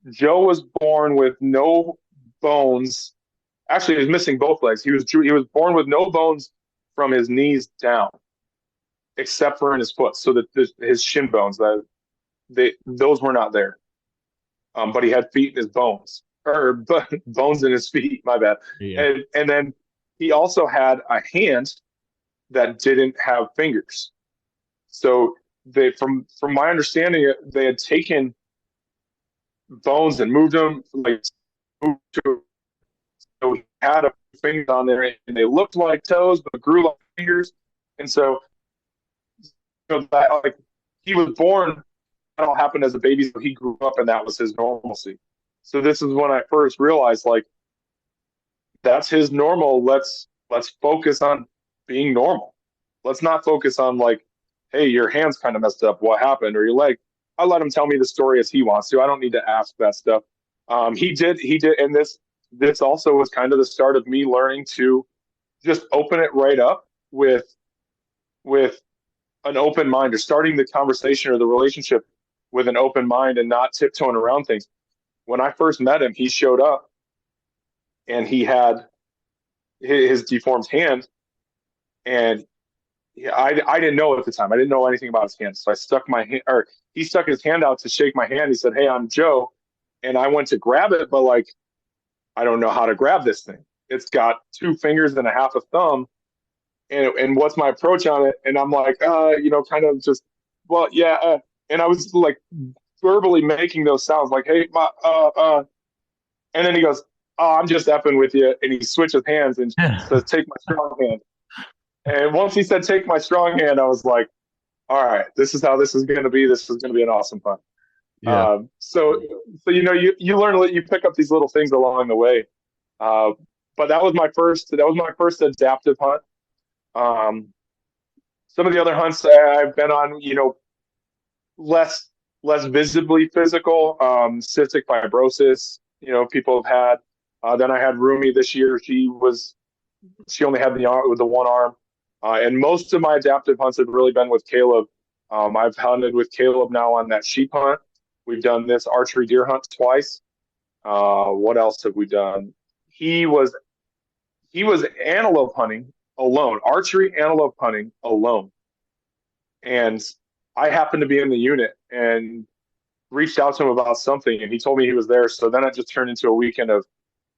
was born with no bones. Actually, he was missing both legs. He was born with no bones from his knees down, except for in his foot. So that his shin bones, those were not there. But he had feet in his bones, or bones in his feet. My bad. Yeah. And then he also had a hand that didn't have fingers. So from my understanding, they had taken bones and moved them so he had a fingers on there, and they looked like toes but grew like fingers. And so, that, he was born, that all happened as a baby, so he grew up and that was his normalcy. So this is when I first realized, that's his normal. Let's focus on being normal. Let's not focus on hey, your hand's kind of messed up, what happened, or your leg. I let him tell me the story as he wants to. I don't need to ask that stuff. He did, and this also was kind of the start of me learning to just open it right up with an open mind, or starting the conversation or the relationship with an open mind and not tiptoeing around things. When I first met him, he showed up and he had his deformed hand, and I didn't know at the time. I didn't know anything about his hand. So I stuck my hand, or he stuck his hand out to shake my hand. He said, "Hey, I'm Joe." And I went to grab it, but I don't know how to grab this thing. It's got 2 fingers and a half a thumb. And what's my approach on it? And I'm kind of just, well, yeah. And I was verbally making those sounds hey, and then he goes, oh, I'm just effing with you. And he switches hands and says, take my strong hand. And once he said, take my strong hand, I was like, all right, this is how this is going to be. This is going to be an awesome hunt. Yeah. So you learn, you pick up these little things along the way. But that was my first adaptive hunt. Some of the other hunts I've been on, less visibly physical, cystic fibrosis, people have had. Then I had Rumi this year. She only had the one arm. And most of my adaptive hunts have really been with Caleb. I've hunted with Caleb now on that sheep hunt. We've done this archery deer hunt twice. What else have we done? He was antelope hunting alone, archery antelope hunting alone. And I happened to be in the unit and reached out to him about something, and he told me he was there. So then it just turned into a weekend of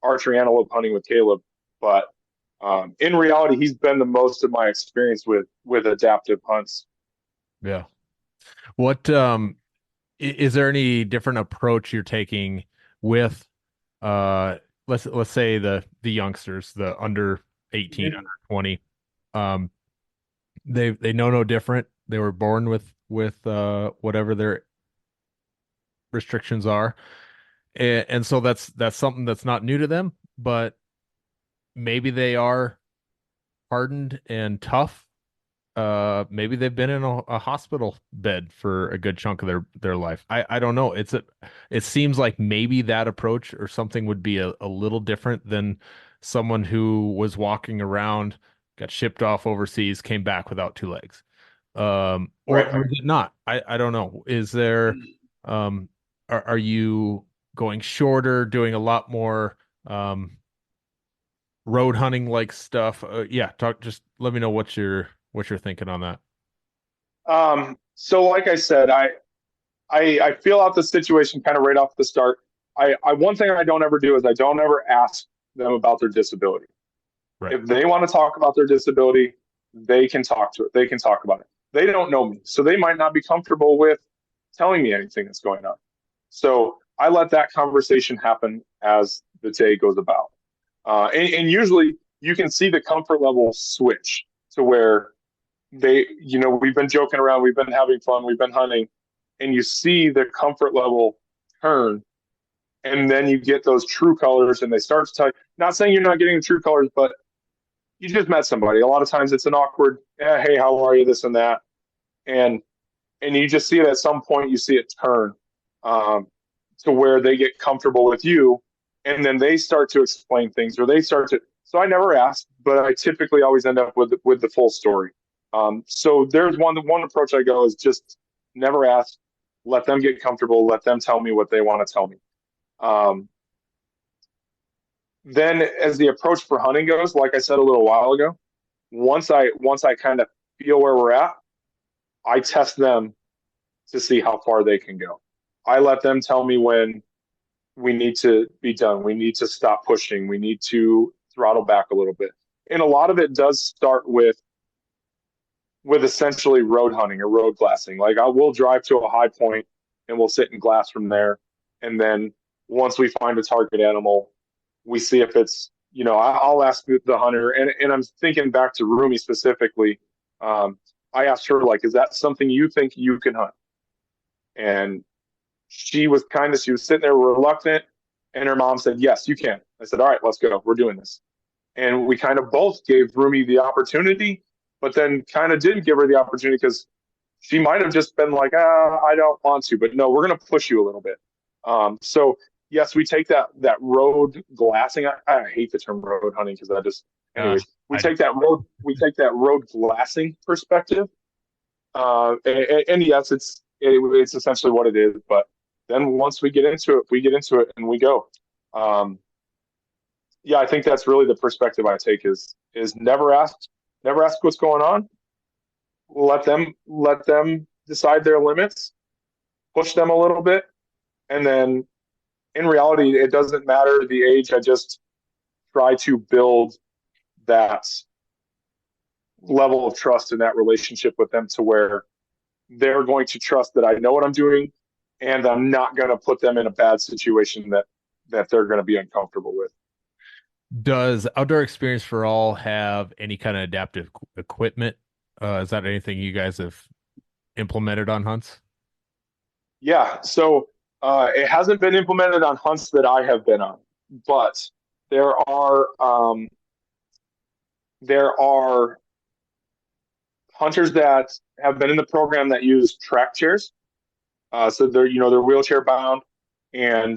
archery antelope hunting with Caleb. But in reality, he's been the most of my experience with adaptive hunts. Yeah. What is there any different approach you're taking with let's say the youngsters, the under 18, under 20? They know no different. They were born with whatever their restrictions are. And so that's something that's not new to them, but maybe they are hardened and tough. Maybe they've been in a hospital bed for a good chunk of their life. I don't know. It seems like maybe that approach or something would be a little different than someone who was walking around, got shipped off overseas, came back without two legs. Or is it not? I don't know. Is there, are you going shorter, doing a lot more, road hunting like stuff? Just let me know what you're thinking on that. So like I said, I feel out the situation kind of right off the start. One thing I don't ever do is I don't ever ask them about their disability. Right. If they want to talk about their disability, they can talk to it. They can talk about it. They don't know me, so they might not be comfortable with telling me anything that's going on. So I let that conversation happen as the day goes about. And usually you can see the comfort level switch to where we've been joking around, we've been having fun, we've been hunting, and you see the comfort level turn. And then you get those true colors and they start to tell you, not saying you're not getting the true colors, but you just met somebody. A lot of times it's an awkward, hey, how are you, this and that. And you just see it at some point, you see it turn to where they get comfortable with you. And then they start to explain things, or they start to. So I never ask, but I typically always end up with the full story. So there's one approach I go is just never ask, let them get comfortable, let them tell me what they want to tell me. Then as the approach for hunting goes, like I said a little while ago, once I kind of feel where we're at, I test them to see how far they can go. I let them tell me when we need to be done. We need to stop pushing. We need to throttle back a little bit. And a lot of it does start with essentially road hunting or road glassing. Like we'll drive to a high point and we'll sit and glass from there. And then once we find a target animal, we see if it's, I'll ask the hunter, and I'm thinking back to Rumi specifically. I asked her, like, is that something you think you can hunt? And she was sitting there reluctant, and her mom said, yes, you can. I said, all right, let's go. We're doing this. And we kind of both gave Rumi the opportunity, but then kind of didn't give her the opportunity because she might have just been like, I don't want to, but no, we're going to push you a little bit. So yes, we take that road glassing. I hate the term road hunting because we take that road glassing perspective. And yes, it's essentially what it is. But then once we get into it and we go. I think that's really the perspective I take is never ask what's going on. Let them decide their limits, push them a little bit, and then in reality, it doesn't matter the age. I just try to build that level of trust in that relationship with them to where they're going to trust that I know what I'm doing and I'm not going to put them in a bad situation that they're going to be uncomfortable with. Does Outdoor Experience for All have any kind of adaptive equipment? Is that anything you guys have implemented on hunts? Yeah, so it hasn't been implemented on hunts that I have been on, but there are um, there are hunters that have been in the program that use track chairs. So they're wheelchair bound, and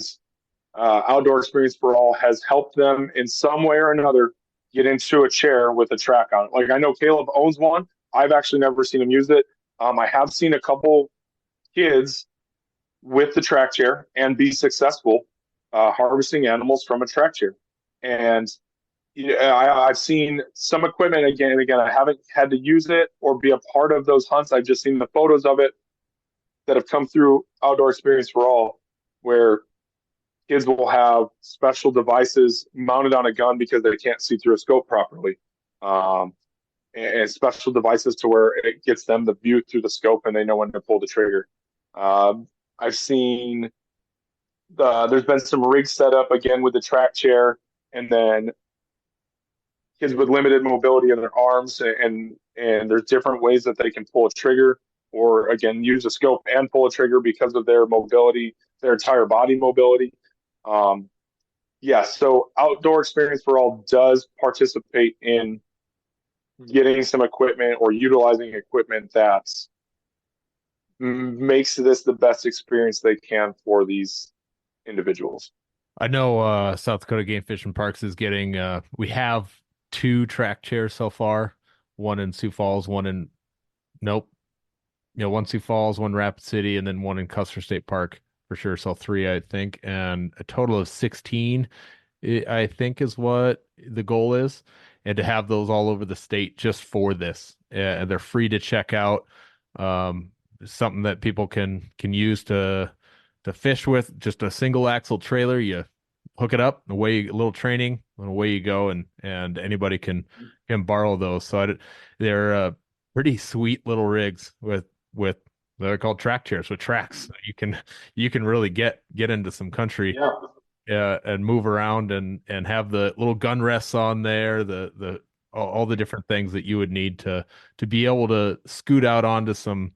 Outdoor Experience for All has helped them in some way or another get into a chair with a track on it. Like I know Caleb owns one. I've actually never seen him use it. I have seen a couple kids with the track chair and be successful harvesting animals from a track chair. And I've seen some equipment again and again. I haven't had to use it or be a part of those hunts. I've just seen the photos of it that have come through Outdoor Experience for All, where kids will have special devices mounted on a gun because they can't see through a scope properly, um, and special devices to where it gets them the view through the scope and they know when to pull the trigger. I've seen there's been some rigs set up again with the track chair, and then kids with limited mobility in their arms, and there's different ways that they can pull a trigger, or again use a scope and pull a trigger because of their mobility, their entire body mobility. Um, yeah, so Outdoor Experience for All does participate in getting some equipment or utilizing equipment that makes this the best experience they can for these individuals. I know South Dakota Game Fish and Parks is getting we have two track chairs so far, one in Sioux Falls, one in nope. One Sioux Falls, one Rapid City, and then one in Custer State Park for sure. So three, I think, and a total of 16, I think, is what the goal is. And to have those all over the state just for this, and they're free to check out. Um, Something that people can use to fish with. Just a single axle trailer. You hook it up, away a little training, and away you go, and anybody can borrow those. So they're pretty sweet little rigs with they're called track chairs with tracks. You can really get into some country, and move around and have the little gun rests on there, the all the different things that you would need to be able to scoot out onto some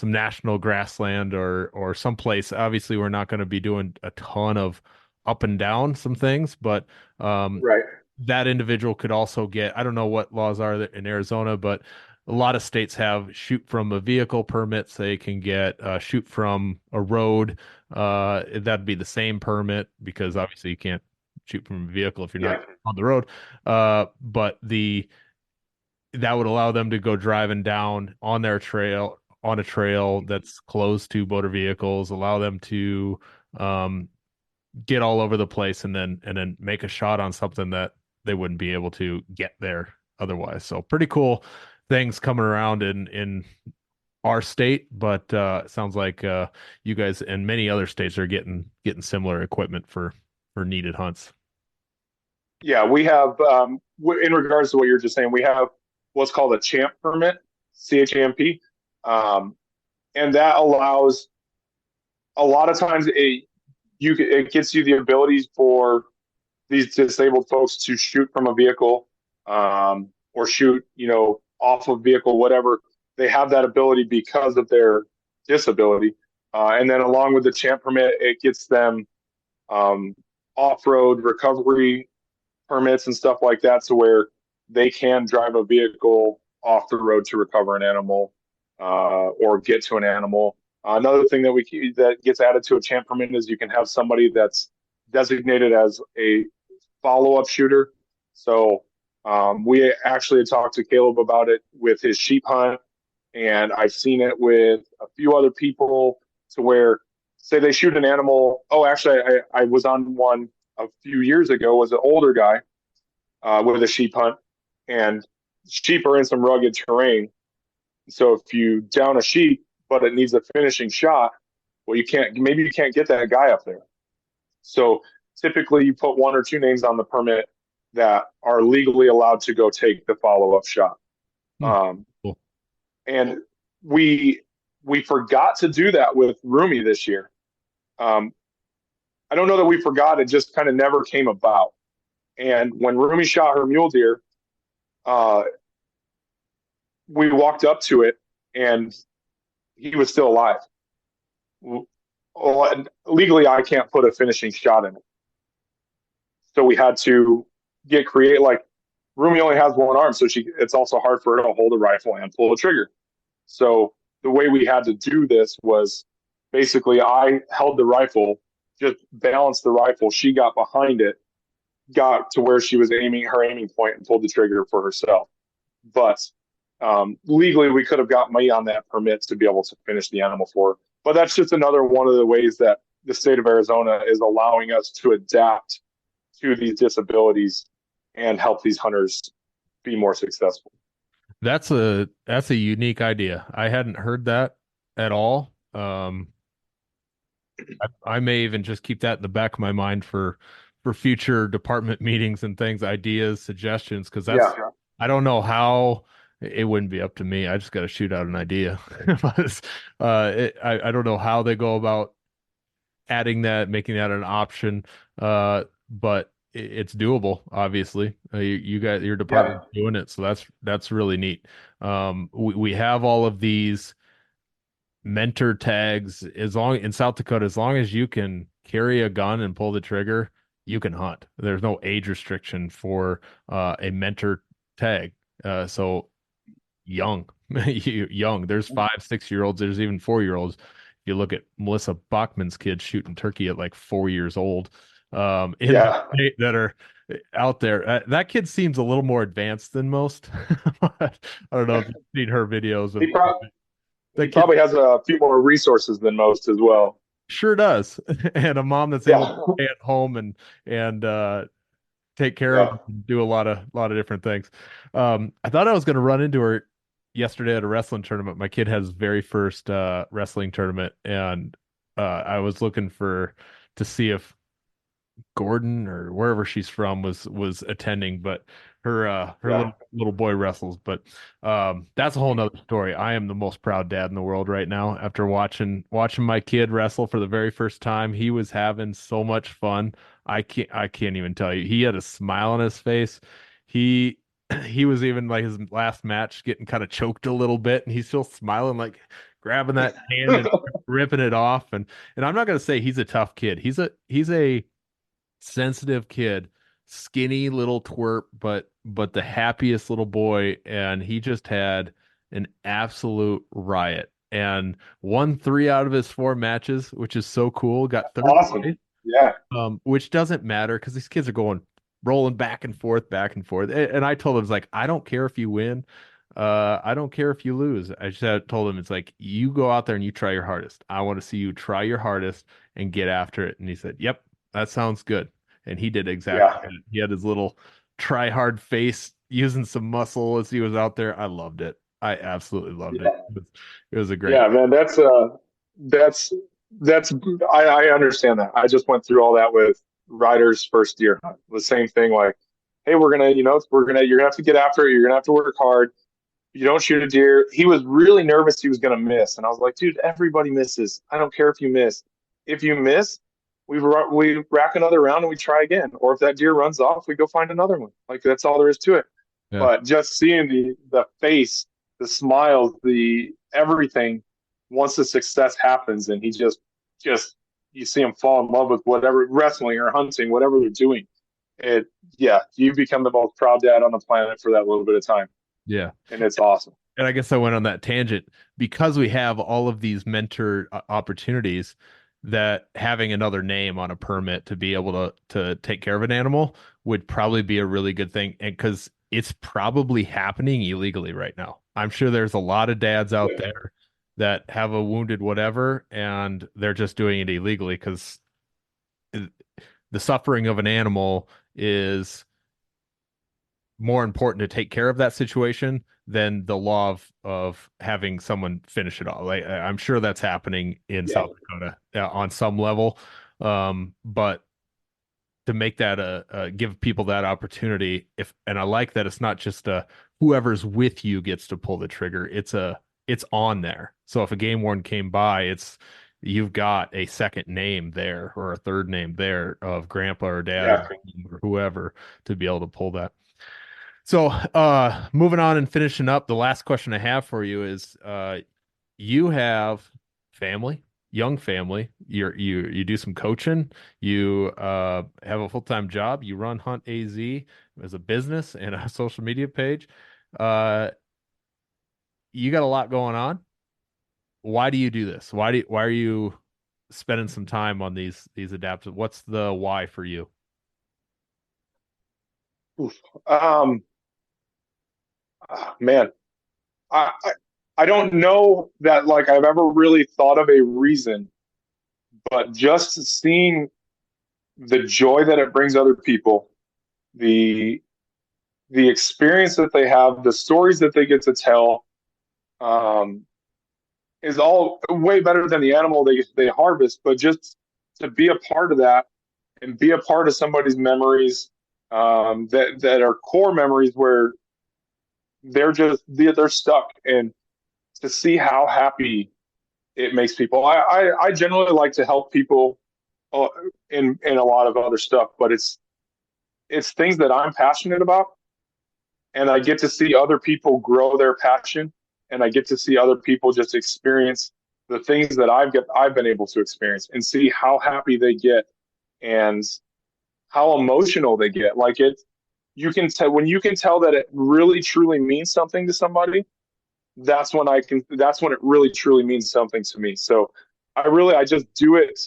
national grassland or someplace. Obviously, we're not going to be doing a ton of up and down some things, but Right. that individual could also get, I don't know what laws are in Arizona, but a lot of states have shoot from a vehicle permits. They can get shoot from a road. That'd be the same permit because obviously you can't shoot from a vehicle if you're not on the road. But that would allow them to go driving down on their trail, on a trail that's closed to motor vehicles, allow them to get all over the place and then make a shot on something that they wouldn't be able to get there otherwise. So pretty cool things coming around in our state, but it sounds like you guys and many other states are getting similar equipment for needed hunts. Yeah, we have, in regards to what you're just saying, we have what's called a CHAMP permit, CHAMP, and that allows a lot of times it gets you the abilities for these disabled folks to shoot from a vehicle, or shoot, off of vehicle, whatever. They have that ability because of their disability. And then along with the CHAMP permit, it gets them off-road recovery permits and stuff like that, to where they can drive a vehicle off the road to recover an animal, or get to an animal. Another thing that gets added to a CHAMP permit is you can have somebody that's designated as a follow-up shooter. So we actually talked to Caleb about it with his sheep hunt, and I've seen it with a few other people, to where, say they shoot an animal. Oh, actually, I was on one a few years ago, was an older guy with a sheep hunt, and sheep are in some rugged terrain. So if you down a sheep, but it needs a finishing shot, well, maybe you can't get that guy up there. So typically you put one or two names on the permit that are legally allowed to go take the follow-up shot. Cool. And we forgot to do that with Rumi this year. I don't know that we forgot, it just kind of never came about. And when Rumi shot her mule deer, we walked up to it and he was still alive. Well, legally, I can't put a finishing shot in it. So we had to get creative. Like, Rumi only has one arm, so it's also hard for her to hold a rifle and pull a trigger. So the way we had to do this was basically I held the rifle, just balanced the rifle. She got behind it, got to where she was aiming her aiming point, and pulled the trigger for herself. But legally, we could have got me on that permit to be able to finish the animal for her. But that's just another one of the ways that the state of Arizona is allowing us to adapt to these disabilities and help these hunters be more successful. That's a unique idea. I hadn't heard that at all. I may even just keep that in the back of my mind for future department meetings and things, ideas, suggestions, because that's I don't know how. It wouldn't be up to me. I just got to shoot out an idea. I don't know how they go about adding that, making that an option. But it's doable, obviously. You guys, your department's doing it, so that's really neat. We have all of these mentor tags in South Dakota, as long as you can carry a gun and pull the trigger, you can hunt. There's no age restriction for a mentor tag. So young. There's 5-6-year-olds. There's even 4-year-olds. If you look at Melissa Bachman's kids shooting turkey at like 4 years old, that are out there. That kid seems a little more advanced than most. I don't know if you've seen her videos. He probably has a few more resources than most as well. Sure does. And a mom that's able to stay at home and take care of and do a lot of different things. I thought I was going to run into her yesterday at a wrestling tournament. My kid has his very first wrestling tournament, and I was looking to see if Gordon or wherever she's from was attending, but her little boy wrestles. But that's a whole nother story. I am the most proud dad in the world right now after watching my kid wrestle for the very first time. He was having so much fun. I can't even tell you. He had a smile on his face. He was even, like, his last match getting kind of choked a little bit, and he's still smiling, like grabbing that hand and ripping it off. And I'm not gonna say he's a tough kid. He's a sensitive kid, skinny little twerp, but the happiest little boy. And he just had an absolute riot and won 3 out of his 4 matches, which is so cool. Got third place. Yeah. Which doesn't matter because these kids are rolling back and forth. And I told him, it's like, I don't care if you win. I don't care if you lose. I just told him, it's like, you go out there and you try your hardest. I want to see you try your hardest and get after it. And he said, yep, that sounds good. And he did exactly that. He had his little try hard face, using some muscle as he was out there. I loved it. I absolutely loved it. It was a great. Yeah, man, I understand that. I just went through all that with Ryder's first deer hunt. The same thing, like, hey, you're gonna have to get after it. You're gonna have to work hard. You don't shoot a deer. He was really nervous he was gonna miss, and I was like, dude, everybody misses. I don't care if you miss. If you miss, we rack another round and we try again. Or if that deer runs off, we go find another one. Like, that's all there is to it. Yeah. But just seeing the face, the smiles, the everything, once the success happens, and he just you see him fall in love with whatever, wrestling or hunting, whatever they're doing. You become the most proud dad on the planet for that little bit of time. Yeah. And it's awesome. And I guess I went on that tangent because we have all of these mentor opportunities, that having another name on a permit to be able to take care of an animal would probably be a really good thing. And because it's probably happening illegally right now. I'm sure there's a lot of dads out there that have a wounded whatever, and they're just doing it illegally because the suffering of an animal is more important to take care of that situation than the law of having someone finish it all. Like, I'm sure that's happening in South Dakota on some level. But to make that give people that opportunity, and I like that it's not just whoever's with you gets to pull the trigger. It's on there. So if a game warden came by, you've got a second name there or a third name there of grandpa or dad Yeah. or whoever to be able to pull that. So, moving on and finishing up, the last question I have for you is, you have family, young family. You do some coaching. You have a full-time job. You run Hunt AZ as a business and a social media page. Uh, you got a lot going on. Why do you do this? Why are you spending some time on these adaptive? What's the why for you? Oof. Man, I, I I don't know that like I've ever really thought of a reason, but just seeing the joy that it brings other people, the the experience that they have, the stories that they get to tell, um, is all way better than the animal they harvest. But just to be a part of that and be a part of somebody's memories, that are core memories where they're stuck, and to see how happy it makes people. I generally like to help people, uh, in a lot of other stuff, but it's things that I'm passionate about, and I get to see other people grow their passion, and I get to see other people just experience the things that I've been able to experience, and see how happy they get and how emotional they get. Like it, you can tell when you can tell that it really truly means something to somebody. That's when it really truly means something to me. So I just do it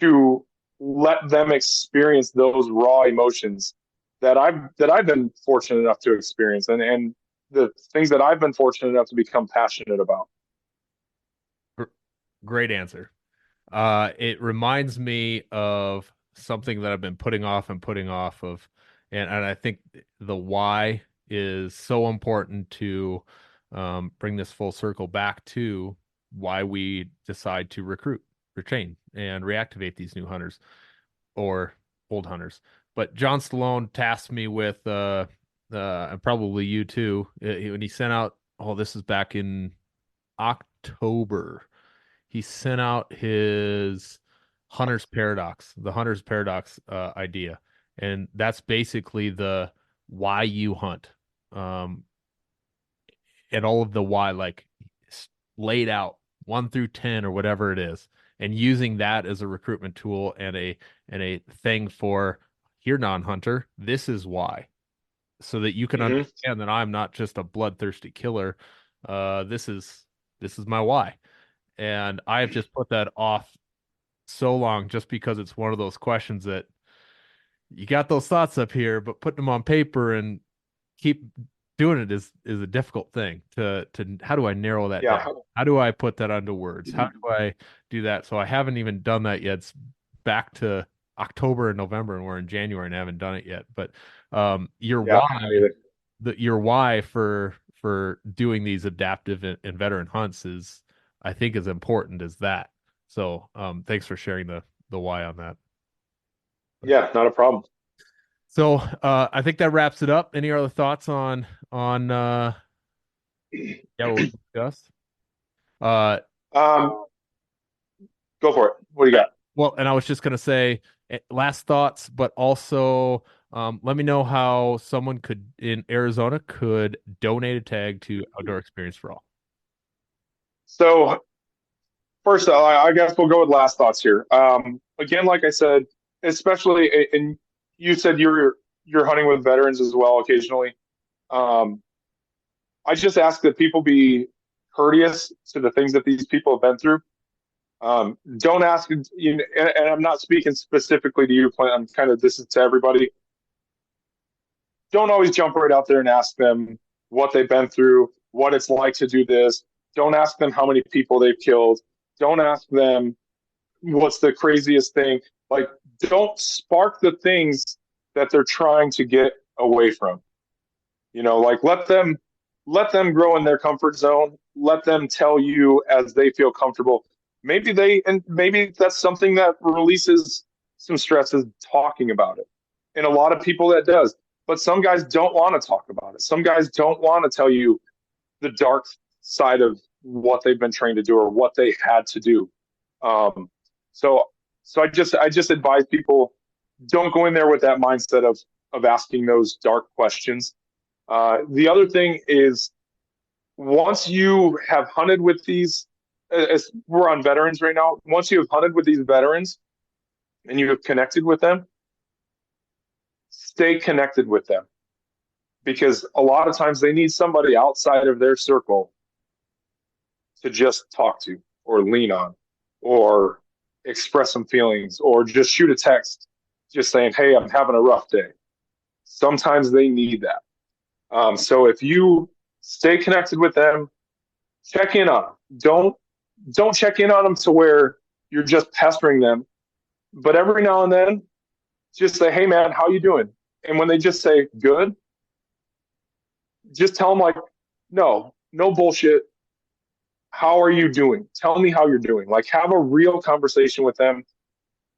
to let them experience those raw emotions that I've been fortunate enough to experience, and the things that I've been fortunate enough to become passionate about. Great answer. It reminds me of something that I've been putting off of, and I think the why is so important to bring this full circle back to why we decide to recruit, retrain, and reactivate these new hunters or old hunters. But John Stallone tasked me with, and probably you too, when he sent out, oh, this is back in October. He sent out his the Hunter's Paradox idea. And that's basically the why you hunt. Um, and all of the why, like laid out 1 through 10 or whatever it is, and using that as a recruitment tool and a thing for here, non-hunter, this is why, so that you can Mm-hmm. understand that I'm not just a bloodthirsty killer. This is my why. And I've just put that off so long just because it's one of those questions that you got those thoughts up here, but putting them on paper and keep doing it is a difficult thing to how do I narrow that Yeah. down? How do I put that onto words? How do I do that? So I haven't even done that yet. It's back to October and November, and we're in January and I haven't done it yet. But your Yeah. why, your why for doing these adaptive and veteran hunts is, I think, as important as that. So thanks for sharing the why on that. Yeah. Not a problem. So I think that wraps it up. Any other thoughts on what we discussed? Um, Go for it. What do you got? Well, and I was just gonna say last thoughts, but also let me know how someone could in Arizona could donate a tag to Outdoor Experience for All. So first, I guess we'll go with last thoughts here. Again, like I said, especially, and you said you're hunting with veterans as well occasionally. Um, I just ask that people be courteous to the things that these people have been through. Don't ask, and I'm not speaking specifically to you, Clint. I'm kind of, this is to everybody. Don't always jump right out there and ask them what they've been through, what it's like to do this. Don't ask them how many people they've killed. Don't ask them what's the craziest thing. Like, don't spark the things that they're trying to get away from. Like let them grow in their comfort zone. Let them tell you as they feel comfortable. Maybe that's something that releases some stresses talking about it. And a lot of people that does. But some guys don't want to talk about it. Some guys don't want to tell you the dark side of what they've been trained to do or what they had to do. So I just advise people, don't go in there with that mindset of asking those dark questions. The other thing is, once you have hunted with these, as we're on veterans right now, once you have hunted with these veterans and you have connected with them, stay connected with them, because a lot of times they need somebody outside of their circle to just talk to or lean on or express some feelings or just shoot a text just saying, hey, I'm having a rough day. Sometimes they need that. So if you stay connected with them, check in on them. Don't check in on them to where you're just pestering them, but every now and then just say, hey man, how you doing? And when they just say good, just tell them, like, no bullshit. How are you doing? Tell me how you're doing. Like, have a real conversation with them.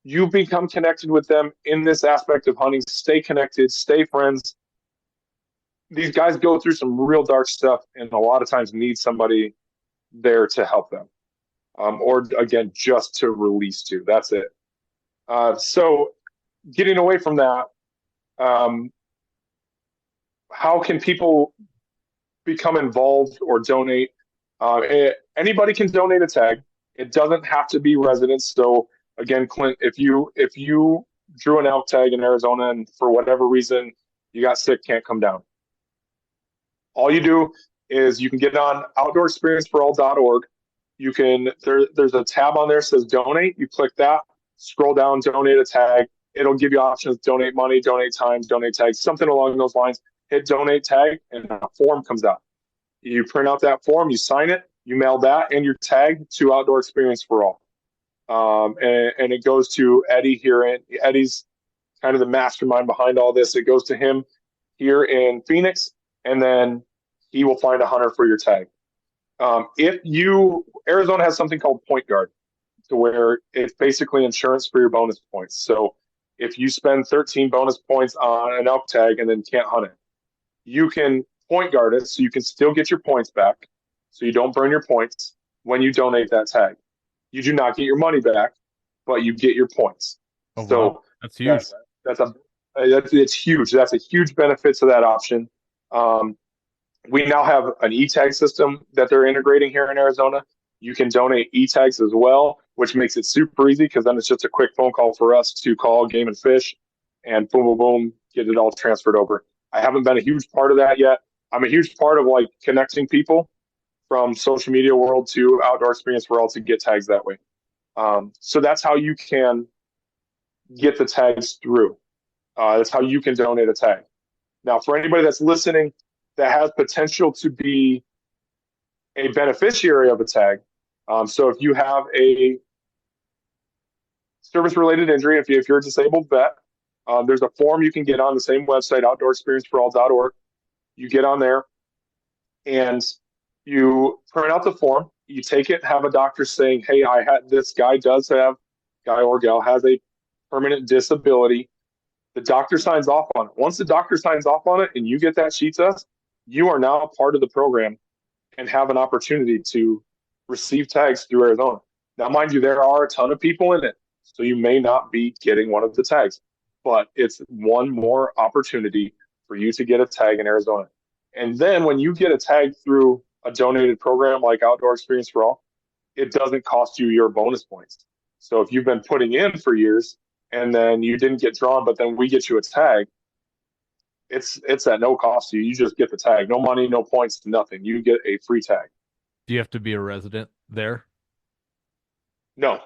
You become connected with them in this aspect of hunting. Stay connected, stay friends. These guys go through some real dark stuff and a lot of times need somebody there to help them. Or again, just to release to. That's it. So getting away from that, how can people become involved or donate? Anybody can donate a tag. It doesn't have to be residents. So again, Clint, if you drew an elk tag in Arizona and for whatever reason you got sick, can't come down, all you do is you can get on outdoorexperienceforall.org. You can there's a tab on there that says donate. You click that, scroll down, donate a tag. It'll give you options: donate money, donate time, donate tags, something along those lines. Hit donate tag, and a form comes out. You print out that form, you sign it, you mail that and your tag to Outdoor Experience for All. And it goes to Eddie here. Eddie's kind of the mastermind behind all this. It goes to him here in Phoenix, and then he will find a hunter for your tag. Arizona has something called Point Guard, to where it's basically insurance for your bonus points. So if you spend 13 bonus points on an elk tag and then can't hunt it, you can point guard it so you can still get your points back, so you don't burn your points when you donate that tag. You do not get your money back, but you get your points. Oh, So wow. That's huge. It's huge. That's a huge benefit to that option. We now have an e-tag system that they're integrating here in Arizona. You can donate e-tags as well, which makes it super easy, because then it's just a quick phone call for us to call Game and Fish and boom, boom, boom, get it all transferred over. I haven't been a huge part of that yet. I'm a huge part of like connecting people from social media world to Outdoor Experience for All to get tags that way. So that's how you can get the tags through. That's how you can donate a tag. Now, for anybody that's listening that has potential to be a beneficiary of a tag, so if you have a service-related injury, if you're a disabled vet, there's a form you can get on the same website, outdoorexperienceforall.org. You get on there and you print out the form. You take it, have a doctor saying, hey, this guy or gal has a permanent disability. The doctor signs off on it. Once the doctor signs off on it and you get that sheet to us, you are now part of the program and have an opportunity to receive tags through Arizona. Now, mind you, there are a ton of people in it, so you may not be getting one of the tags, but it's one more opportunity for you to get a tag in Arizona. And then when you get a tag through a donated program like Outdoor Experience for All, it doesn't cost you your bonus points. So if you've been putting in for years and then you didn't get drawn, but then we get you a tag, it's at no cost to you. You just get the tag. No money, no points, nothing. You get a free tag. Do you have to be a resident there? No.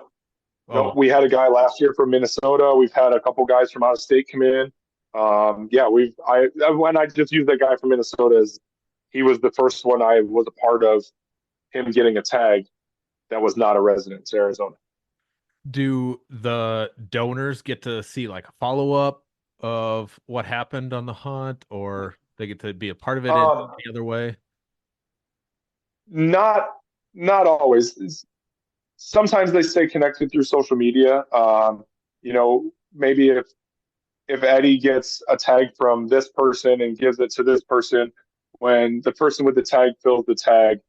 Oh. No, we had a guy last year from Minnesota. We've had a couple guys from out of state come in. When I just used that guy from Minnesota as he was the first one I was a part of him getting a tag that was not a resident in Arizona. Do the donors get to see like a follow-up of what happened on the hunt, or they get to be a part of it in any other way? Not always. Sometimes they stay connected through social media. Maybe if Eddie gets a tag from this person and gives it to this person, when the person with the tag fills the tag,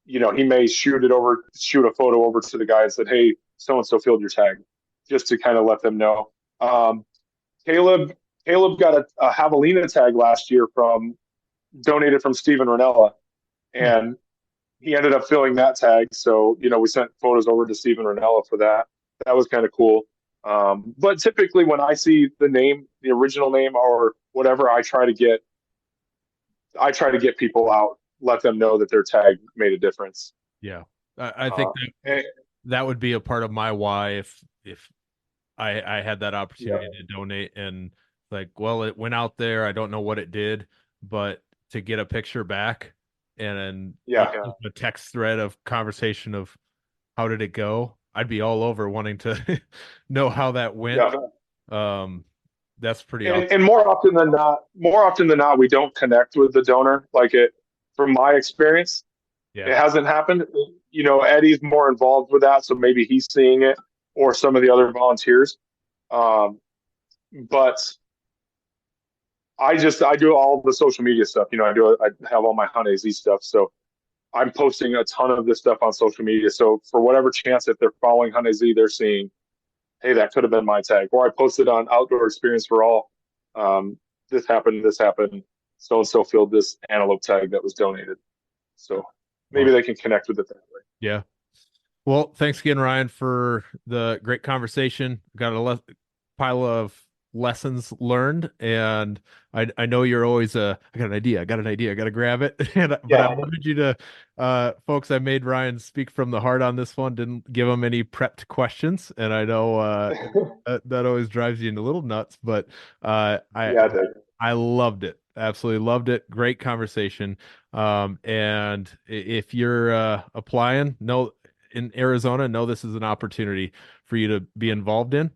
he may shoot a photo over to the guy and said, "Hey, so-and-so filled your tag," just to kind of let them know. Caleb got a javelina tag last year donated from Steven Ranella, and he ended up filling that tag. So, we sent photos over to Steven Ranella for that. That was kind of cool. But typically when I see the original name or whatever, I try to get people out, let them know that their tag made a difference. Yeah. I think that would be a part of my why if I had that opportunity to donate, and well, it went out there. I don't know what it did, but to get a picture back and a text thread of conversation of how did it go, I'd be all over wanting to know how that went. Yeah. That's pretty awesome. And more often than not, we don't connect with the donor. From my experience, it hasn't happened. Eddie's more involved with that, so maybe he's seeing it, or some of the other volunteers. But I do all the social media stuff. I have all my Hunt AZ stuff. So I'm posting a ton of this stuff on social media. So for whatever chance, if they're following Hunt AZ, they're seeing, hey, that could have been my tag. Or I posted on Outdoor Experience for All. This happened. So-and-so filled this antelope tag that was donated. So maybe they can connect with it that way. Yeah. Well, thanks again, Ryan, for the great conversation. Got a pile of lessons learned, and I know you're always I got an idea, I got to grab it. But I wanted you to folks, I made Ryan speak from the heart on this one, didn't give him any prepped questions, and I know that always drives you into little nuts, but I loved it, absolutely loved it. Great conversation. And if you're applying, in Arizona, know this is an opportunity for you to be involved in.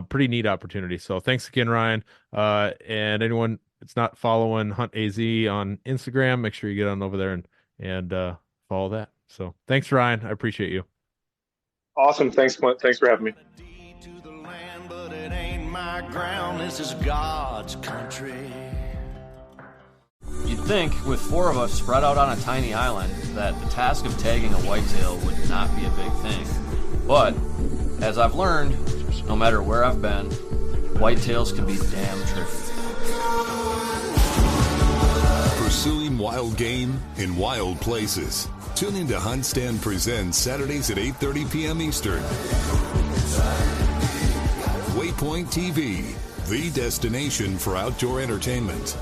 Pretty neat opportunity. So thanks again, Ryan. And anyone that's not following Hunt AZ on Instagram, make sure you get on over there and follow that. So thanks, Ryan. I appreciate you. Awesome. Thanks, Clint. Thanks for having me. But it ain't my ground. This is God's country. You'd think, with 4 of us spread out on a tiny island, that the task of tagging a whitetail would not be a big thing. But, as I've learned, no matter where I've been, whitetails can be damn tricky. Pursuing wild game in wild places. Tune in to Hunt Stand Presents Saturdays at 8:30 p.m. Eastern. Waypoint TV, the destination for outdoor entertainment.